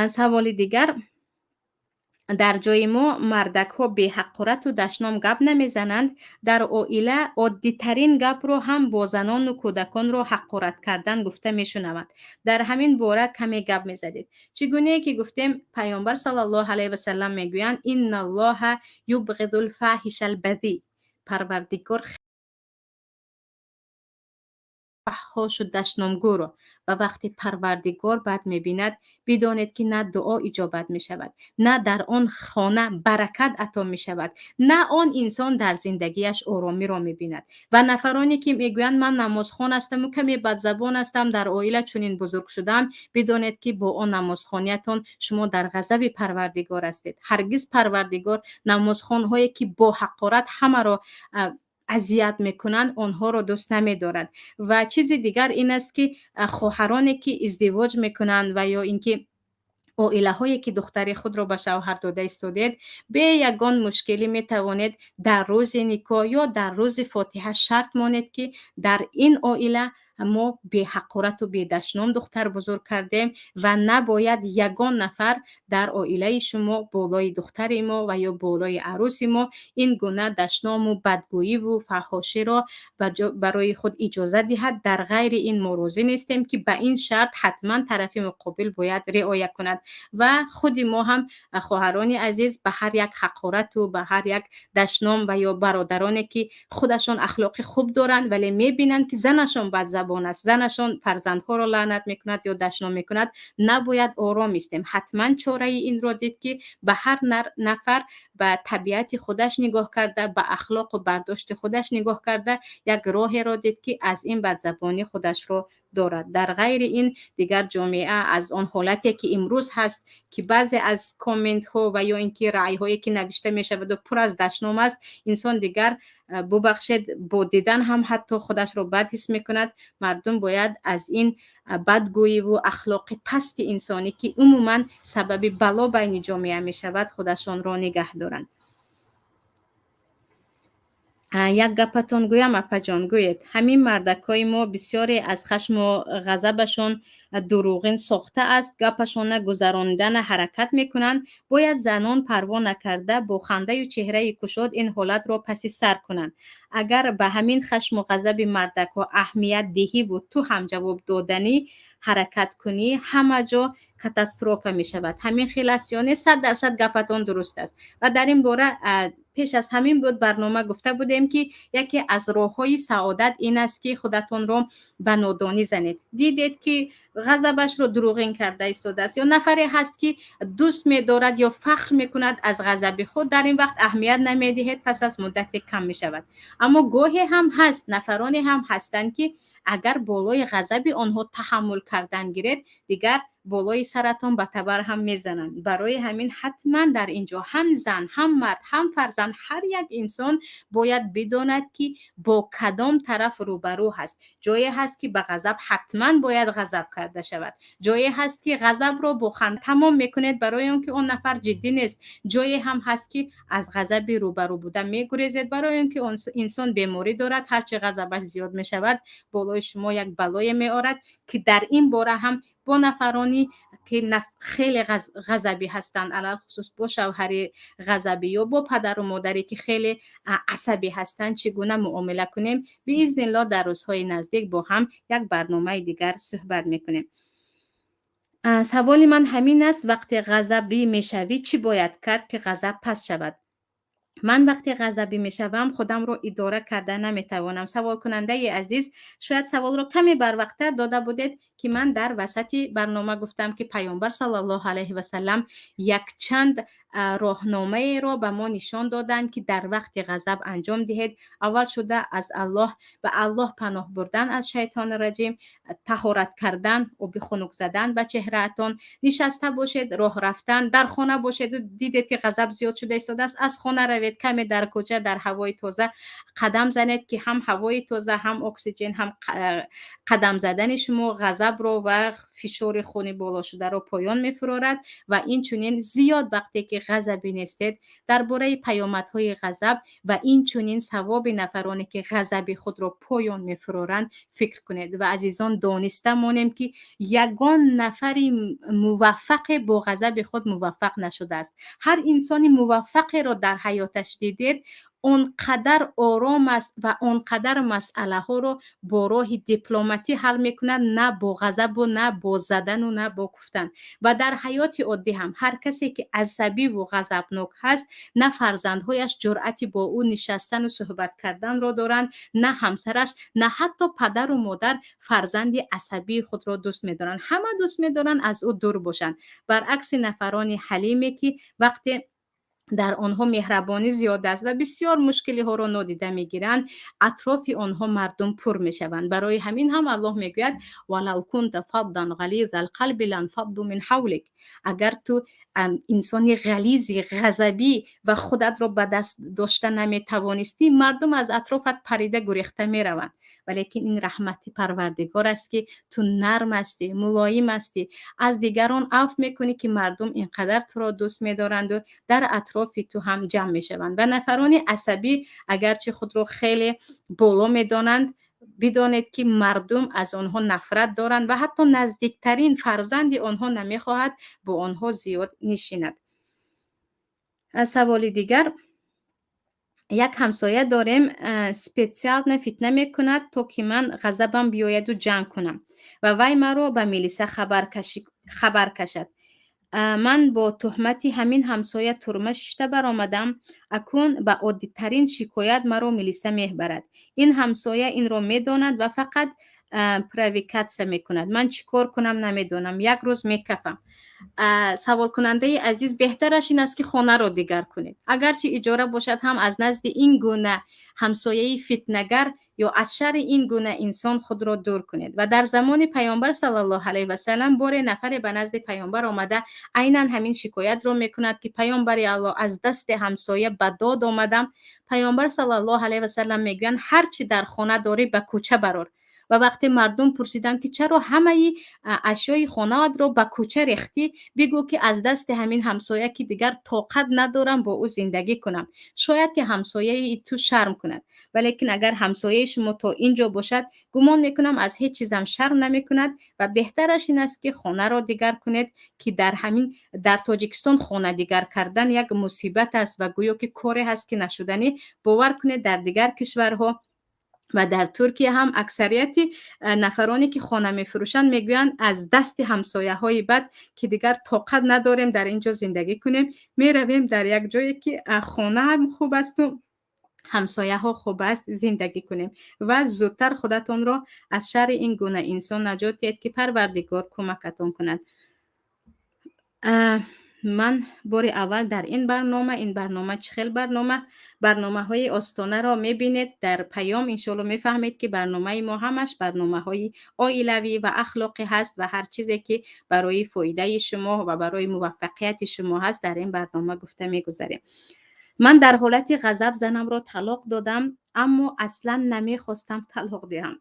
سوال دیگر: در جای ما مردک ها به حقارت و دشنام گپ نمیزنند، در عائله عادی ترین گپ رو هم با زنان و کودکان رو حقارت کردن گفته میشنوند. در همین باره کمی گپ میزدید. چگونه که گفتیم پیامبر صلی الله علیه و سلم میگویند ان الله یبغض الفاحش البذیء، پروردگار فحاش و دشنامگو رو و وقتی پروردگار بد می‌بیند، بدانید که نه دعا اجابت می‌شود، نه در آن خانه برکت عطا می‌شود، نه آن انسان در زندگیش آرامی را می‌بیند. و نفرانی که میگویند من نمازخوان هستم و کمی بدزبان هستم، در عائله چنین بزرگ شدم، بدانید که با آن نمازخوانیتان شما در غضب پروردگار هستید. هرگز پروردگار نمازخوان‌هایی که با حقارت همه را اذیت میکنند آنها را دوست نمی‌دارد. و چیز دیگر این است که خواهرانی که ازدواج میکنند و یا اینکه عائله هایی که دختر خود را به شوهر داده ایستادید، به یگان مشکلی می توانید در روز نکاح یا در روز فاتحه شرط مانید که در این عائله ما به حقارت و به دشنام دختر بزرگ کردیم و نباید یگان نفر در عائله شما بالای دختر ما و یا بالای عروس ما این گونه دشنام و بدگویی و فحاشی را برای خود اجازه دهد. در غیر این ما راضی نیستیم که به این شرط حتما طرف مقابل باید رعایت کند. و خود ما هم خواهران عزیز به هر یک حقارت و به هر یک دشنام و یا برادرانی که خودشان اخلاق خوب دارند ولی میبینند که زنشان بد زبان است، زنشان فرزندها را لعنت میکند یا دشنام میکند، نباید آرام استیم. حتما چاره این را دید که به هر نفر به طبیعت خودش نگاه کرده، به اخلاق و برداشت خودش نگاه کرده، یک راه را دید که از این بدزبانی خودش را دارد. در غیر این دیگر جامعه از آن حالتی که امروز هست که بعضی از کامنت ها و یا اینکه رأی هایی که نوشته می شود و پر از دشنام است، انسان دیگر ببخشید با دیدن هم حتی خودش را بد حس می کند. مردم باید از این بدگویی و اخلاق پست انسانی که عموما سبب بلا بین جامعه می شود خودشان را نگه دارند. یک گپتان گویم اپا جان، گوید همین مردکای ما بسیاری از خشم و غضبشون دروغین ساخته است، گپشون گذراندن حرکت میکنند. باید زنان پروا نکرده با خنده و چهره کشاد این حالت را پس سر کنند. اگر به همین خشم و غضب مردکا اهمیت دهی و تو هم جواب دادنی حرکت کنی، همه جا کاتاستروفه می شود. همین خلاصیانه 100% گپتان درست است. و در این باره پیش از همین بود برنامه گفته بودیم که یکی از راه‌های سعادت این است که خودتون رو به نادانی زنید. دیدید که غضبش رو دروغین کرده ایستاده است یا نفری هست که دوست می‌دارد یا فخر می‌کند از غضب خود، در این وقت اهمیت نمی‌دهید، پس از مدت کم می‌شود. اما گاهی هم هست نفرانی هم هستند که اگر بالای غضب آنها تحمل کردن گیرد، دیگر بالای سرطان به تبر هم میزنند. برای همین حتما در اینجا هم زن هم مرد هم فرزند هر یک انسان باید بداند که با کدام طرف روبرو هست. جایی هست که به غضب حتما باید غضب کرده شود، جایی هست که غضب را با خنده تمام میکنید برای اون که اون نفر جدی نیست، جایی هم هست که از غضب روبرو بودن میگریزید برای اون که اون انسان بیماری دارد، هرچه غضبش زیاد میشود بالای شما یک بلای میآورد. که در این باره هم با نفرانی که خیلی غضبی هستند، علل خصوص با شوهر غضبی یا با پدر و مادری که خیلی عصبی هستند، چگونه معامله کنیم، به اذن الله در روزهای نزدیک با هم یک برنامه دیگر صحبت میکنیم. سوال من همین است، وقتی غضبی میشوی چی باید کرد که غضب پس شود؟ من وقتی غضبی میشوم خودم رو اداره کرده نمیتوانم. سوال کننده عزیز شاید سوال رو کمی بر وقت‌تر داده بودید که من در وسط برنامه گفتم که پیامبر صلی الله علیه و سلم یک چند راهنمای را به ما نشان دادند که در وقت غضب انجام دهید. اول شده از الله به الله پناه بردن از شیطان رجیم، طهارت کردن و به خنک زدن به چهرهتان، نشسته باشید، راه رفتن، در خانه باشید و دیدید که غضب زیاد شده است، از خانه روید، کمی در کوچه در هوای تازه قدم زنید که هم هوای تازه هم اکسیژن هم قدم زدن شما غضب رو و فشار خون بالا شده رو پایان می‌فرارد. و این چنین زیاد وقتی که غضبی نیستید درباره پیامدهای غضب و این چنین ثواب نفرانی که غضب خود رو پایان می‌فرارند فکر کنید. و عزیزان دانسته مانیم که یگان نفری موفق با غضب خود موفق نشده است. هر انسانی موفق را در حیاتش دیدید، اونقدر آرام است و اونقدر مسئله ها رو با راه دیپلماتی حل میکنند، نه با غضب و نه با زدن و نه با گفتن. و در حیات عادی هم هر کسی که عصبی و غضبناک هست، نه فرزندهایش جرأتی با او نشستن و صحبت کردن را دارند، نه همسرش، نه حتی پدر و مادر فرزند عصبی خود را دوست می‌دارند. همه دوست می‌دارند از او دور باشند. برعکس نفران حلیمی که وقتی در آنها مهربانی زیاد است و بسیار مشکلی ها را نادیده میگیرند، اطراف آنها مردم پر میشوند. برای همین هم الله میگوید ولو کنت فظا غلیظ القلب لانفضوا من حولک. اگر تو انسانی غلیظ غضبی و خودت را به دست داشته نمیتوانستی، مردم از اطرافت پریده گریخته میروند. ولیکن این رحمت پروردگار است که تو نرم هستی، ملایم هستی، از دیگران عفو میکنی که مردم اینقدر تو را دوست میدارند و در اطراف تو هم جمع میشوند. و نفران عصبی اگرچه خود را خیلی بالا میدانند، بدانید که مردم از آنها نفرت دارند و حتی نزدیکترین فرزند آنها نمیخواهد با آنها زیاد نشیند. از سوال دیگر، یک همسایه داریم سپیسیال فتنه میکند تا که من غضبم بیاید و جنگ کنم و وی مرا به میلیسه خبر کشد. من با تهمت همین همسایه ترمه ششته برآمدم. اکنون به عادی ترین شکایت مرا میلیسه میبرد. این همسایه این را میداند و فقط پرویکاتس میکند. من چیکار کنم نمیدانم. یک روز میکفم. سوال کننده عزیز، بهترش این است که خانه را دیگر کنید. اگرچه اجاره باشد هم از نزد این گونه همسایه فتنه‌گر یا از شر این گونه انسان خود را دور کنید. و در زمان پیامبر صلی الله علیه و سلم بار نفر به نزد پیامبر آمده عیناً همین شکایت را میکند که پیامبر الله از دست همسایه به داد آمدم. پیامبر صلی الله علیه و سلم میگویند هر چی در خانه داری به کوچه برار. و وقتی مردم پرسیدند که چرا همه اشیای خانه را به کوچه ریختی، بگو که از دست همین همسایه که دیگر طاقت ندارم با او زندگی کنم. شاید که همسایه تو شرم کند، ولیکن اگر همسایه شما تا اینجا باشد، گمان میکنم از هیچ چیزم شرم نمیکند و بهترش این است که خانه را دیگر کنید که در تاجیکستان خانه دیگر کردن یک مصیبت است و گویا که کاری هست که نشدنی. باور کنید در دیگر کشورها و در ترکیه هم اکثریت نفرانی که خانه میفروشند میگویند از دست همسایه های بد که دیگر طاقت نداریم در اینجا زندگی کنیم، میرویم در یک جایی که خانه هم خوب است و همسایه ها خوب است زندگی کنیم و زودتر خودتان را از شر این گونه انسان نجات دهید که پروردگار کمکتان کند. من بار اول در این برنامه چخیل برنامه های آستانه را میبینید. در پیام انشالله میفهمید که برنامه ما همش برنامه های عائلوی و اخلاقی هست و هر چیزی که برای فایده شما و برای موفقیت شما هست در این برنامه گفته میگذاریم. من در حالت غضب زنم را طلاق دادم، اما اصلا نمیخواستم طلاق دهم.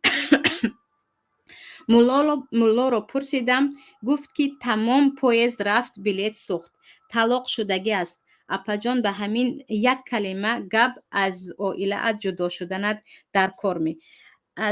مولا را پرسیدم، گفت که تمام پویز رفت، بلیت سوخت، طلاق شدگی است. اپا جان به همین یک کلمه گپ از عائله جدا شدنت در کار می.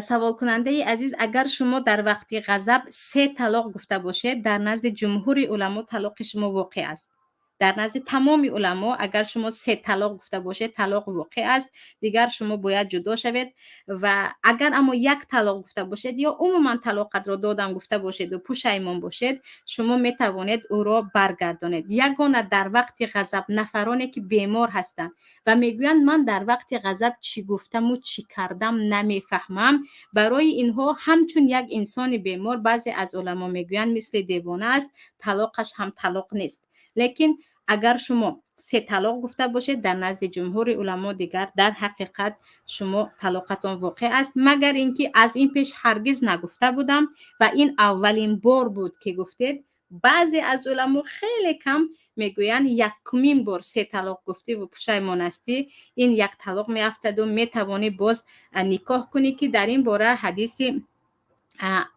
سوال کننده عزیز، اگر شما در وقت غضب 3 طلاق گفته باشید، در نزد جمهور علما طلاق شما واقع است. در نزد تمام علما اگر شما 3 طلاق گفته باشید طلاق واقع است، دیگر شما باید جدا شوید. و اگر اما 1 طلاق گفته باشید یا عموما طلاقت را دادم گفته باشید و پشیمان باشید، شما می توانید او را برگردانید. یگانه در وقت غضب نفرانی که بیمار هستند و میگویند من در وقت غضب چی گفتم و چی کردم نمیفهمم، برای اینها همچون یک انسان بیمار بعضی از علما میگویند مثل دیوانه است، طلاقش هم طلاق نیست. لیکن اگر شما 3 طلاق گفته باشید، در نزد جمهور علما دیگر در حقیقت شما طلاقتان واقع است، مگر اینکه از این پیش هرگز نگفته بودم و این اولین بار بود که گفتید. بعضی از علما خیلی کم میگویند 1مین بار 3 طلاق گفتی و پشیمان هستی، این 1 طلاق میافتد و میتوانی باز نکاح کنی، که در این باره حدیث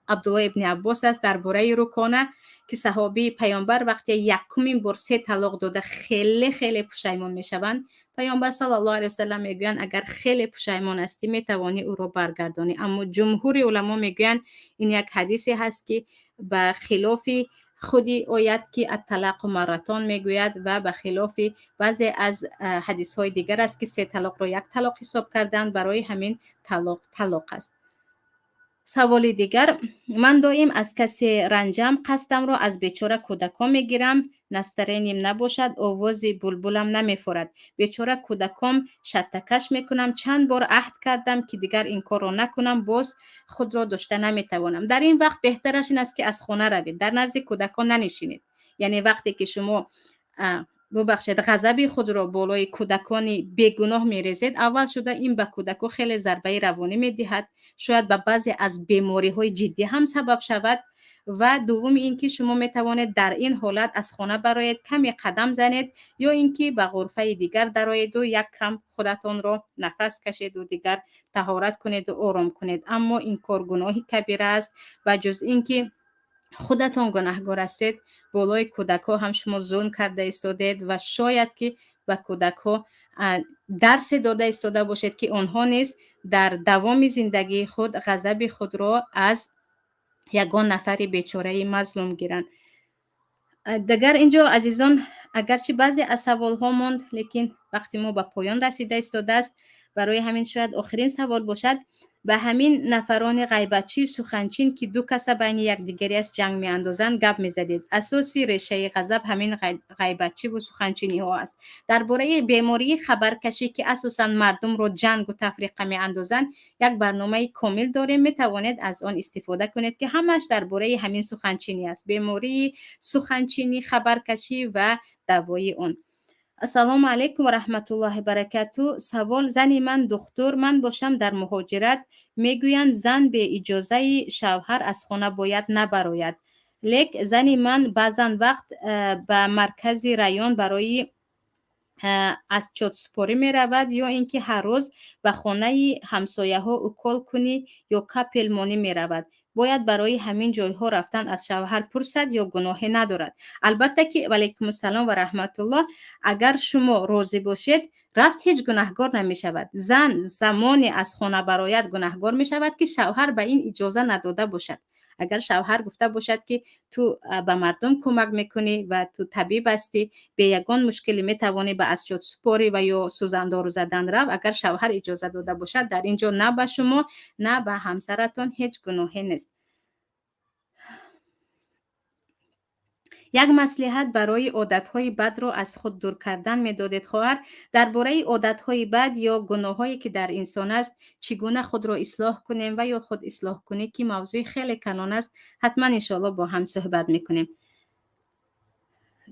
عبدالله ابن عباس است درباره رکانه که صحابی پیامبر وقتی 1مین بار 3 طلاق داده خیلی خیلی پشیمان میشوند، پیامبر صلی الله علیه و سلم میگویند اگر خیلی پشیمان هستی میتوانی او را برگردانی. اما جمهور علما میگویند این یک حدیثی هست که به خلاف خودی آیت که الطلاق مرتان میگوید و به خلاف بعضی از حدیث های دیگر است که 3 طلاق را 1 طلاق حساب کردن، برای همین طلاق است. سوال دیگر: من دائم از کسی رنجم، قصدم را از بیچاره کودکان میگیرم، نسترینیم نباشد، آواز بلبلم نمیفورد، بیچاره کودکام شتکش میکنم، چند بار عهد کردم که دیگر این کار را نکنم، باز خود را داشته نمیتوانم. در این وقت بهترش این است که از خانه روید، در نزد کودکان ننشینید. یعنی وقتی که شما ببخشید غضب خود را بالای کودکانی بیگناه میریزید، اول شده این به کودکان خیلی ضربه روانی میدهد، شاید به بعضی از بیماری های جدی هم سبب شود. و دوم اینکه شما میتوانید در این حالت از خانه برایید، کمی قدم زنید یا اینکه به غرفه دیگر درآیید و یک کم خودتان را نفس کشید و دیگر طهارت کنید و آرام کنید. اما این کار گناهی کبیره است و جز اینکه خودتان گناهگار هستید، بالای کودک‌ها هم شما ظلم کرده ایستادید و شاید که به کودک‌ها درس داده ایستاده باشید که آنها نیز در دوام زندگی خود غضب خود را از یگان نفر بیچاره مظلوم گیرند. دیگر اینجا عزیزان، اگرچه بعضی از سوال‌ها ماند، لیکن وقتی ما به پایان رسیده ایستاده است، برای همین شاید آخرین سوال باشد. به همین نفران غیبتچی سخنچین که 2 کس بین یکدیگریش جنگ میاندازند گپ میزدید. اساسی ریشه غضب همین غیبتچی و سخنچینی ها است. درباره بیماری خبرکشی که اساسا مردم رو جنگ و تفریقه میاندازند یک برنامه کامل داریم، میتوانید از آن استفاده کنید که همش درباره همین سخنچینی است، بیماری سخنچینی، خبرکشی و دوای آن. السلام علیکم و رحمت الله برکاته. سوال: زنی من دختر من باشم در مهاجرت، میگویند زن به اجازه شوهر از خانه باید نبراید، لیک زنی من بعضا وقت به مرکز ریان برای از چوت سپاری می رود یا اینکه هر روز به خانه همسایه ها اکل کنی یا کپلمانی می رود. باید برای همین جایها رفتن از شوهر پرسد یا گناهی ندارد؟ البته که علیکم السلام و رحمت الله، اگر شما راضی باشید رفت هیچ گناهگار نمی شود. زن زمانی از خانه برایت گناهگار می شود که شوهر به این اجازه نداده باشد. اگر شوهر گفته باشد که تو به مردم کمک میکنی و تو طبیب هستی، به یگان مشکلی میتوانی به از چوت سپاری و یا سوزندارو زدن رو، اگر شوهر اجازه داده باشد، در اینجا نه به شما نه به همسرتان هیچ گناهی نیست. یک مصلحت برای عادتهای بد را از خود دور کردن میدادید خواهر. درباره عادتهای بد یا گناهایی که در انسان است، چگونه خود را اصلاح کنیم و یا خود اصلاح کنیم، که موضوع خیلی کنان است، حتما انشاءالله با هم صحبت میکنیم.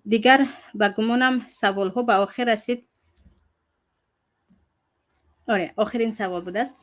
دیگر به گمانم سوال ها به آخر رسید. آره، آخرین سوال بود است.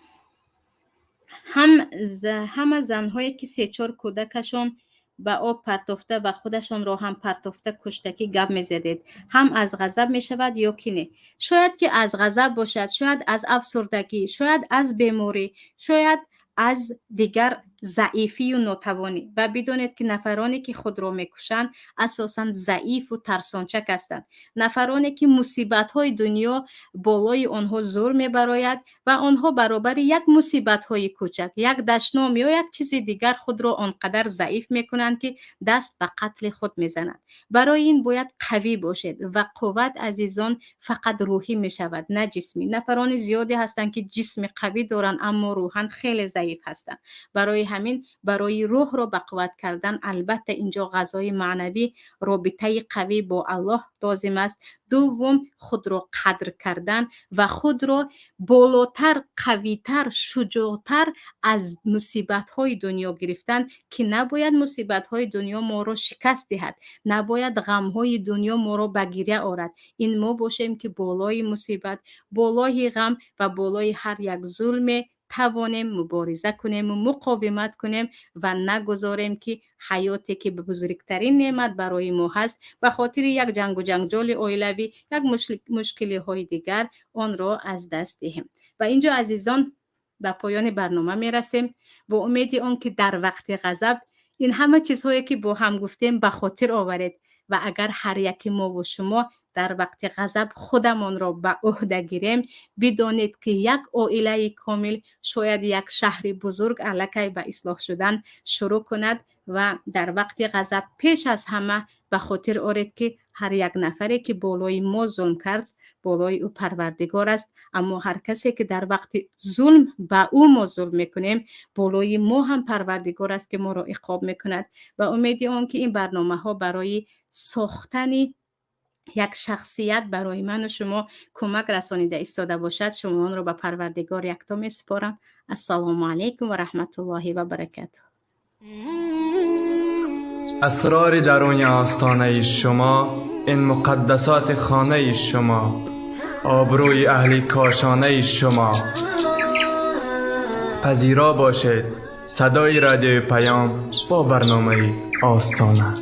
همه زنهایی که 3-4 کودکشون به آب پرتافته و خودشون را هم پرتافته کشتگی گپ میزدید، هم از غضب می شود یا کی نه؟ شاید که از غضب باشد، شاید از افسردگی، شاید از بیماری، شاید از دیگر ضعیفی و ناتوانی. و بدونید که نفرانی که خود را میکشند اساساً ضعیف و ترسانچک هستند. نفرانی که مصیبت های دنیا بالای آنها زور میبراید و آنها برابر یک مصیبت های کوچک، یک دشنام یا یک چیز دیگر خود را آنقدر ضعیف میکنند که دست به قتل خود میزنند. برای این باید قوی باشید و قوت عزیزان فقط روحی میشود نه جسمی. نفران زیادی هستند که جسم قوی دارند اما روحاً خیلی ضعیف هستند. برای همین برای روح را به قوت کردن البته اینجا غذای معنوی، رابطه قوی با الله لازم است. دوم خود را قدر کردن و خود را بالاتر، قویتر، شجاعتر از مصیبت های دنیا گرفتن که نباید مصیبت های دنیا ما را شکست دهد، نباید غم های دنیا ما را به گریه آورد. این ما باشیم که بالای مصیبت، بالای غم و بالای هر یک ظلم توانیم مبارزه کنیم و مقاومت کنیم و نگذاریم که حیاتی که بزرگترین نعمت برای ما هست به خاطر یک جنگ و جنجال عائلوی، یک مشکلی های دیگر آن را از دست دهیم. و اینجا عزیزان به پایان برنامه می رسیم با امید آن که در وقت غضب این همه چیزهایی که با هم گفتیم به خاطر آورید و اگر هر یکی ما و شما در وقت غضب خودمان را به عهده گیریم، بدانید که یک عائله کامل، شاید یک شهر بزرگ الکی به اصلاح شدن شروع کند و در وقت غضب پیش از همه به خاطر آرید که هر یک نفری که بالای ما ظلم کرد بالای او پروردگار است، اما هر کسی که در وقت ظلم به او ما ظلم میکنیم بالای ما هم پروردگار است که ما را عقاب میکند. و امید آن که این برنامه ها برای ساختن یک شخصیت برای من و شما کمک رسانیده ایستاده باشد، شما آن را به پروردگار یکتا میسپارم. السلام علیکم و رحمت الله و برکاته. اسرار درون آستانه شما، این مقدسات خانه شما، آبروی اهل کاشانه شما. پذیرا باشید صدای رادیو پیام با برنامه آستانه.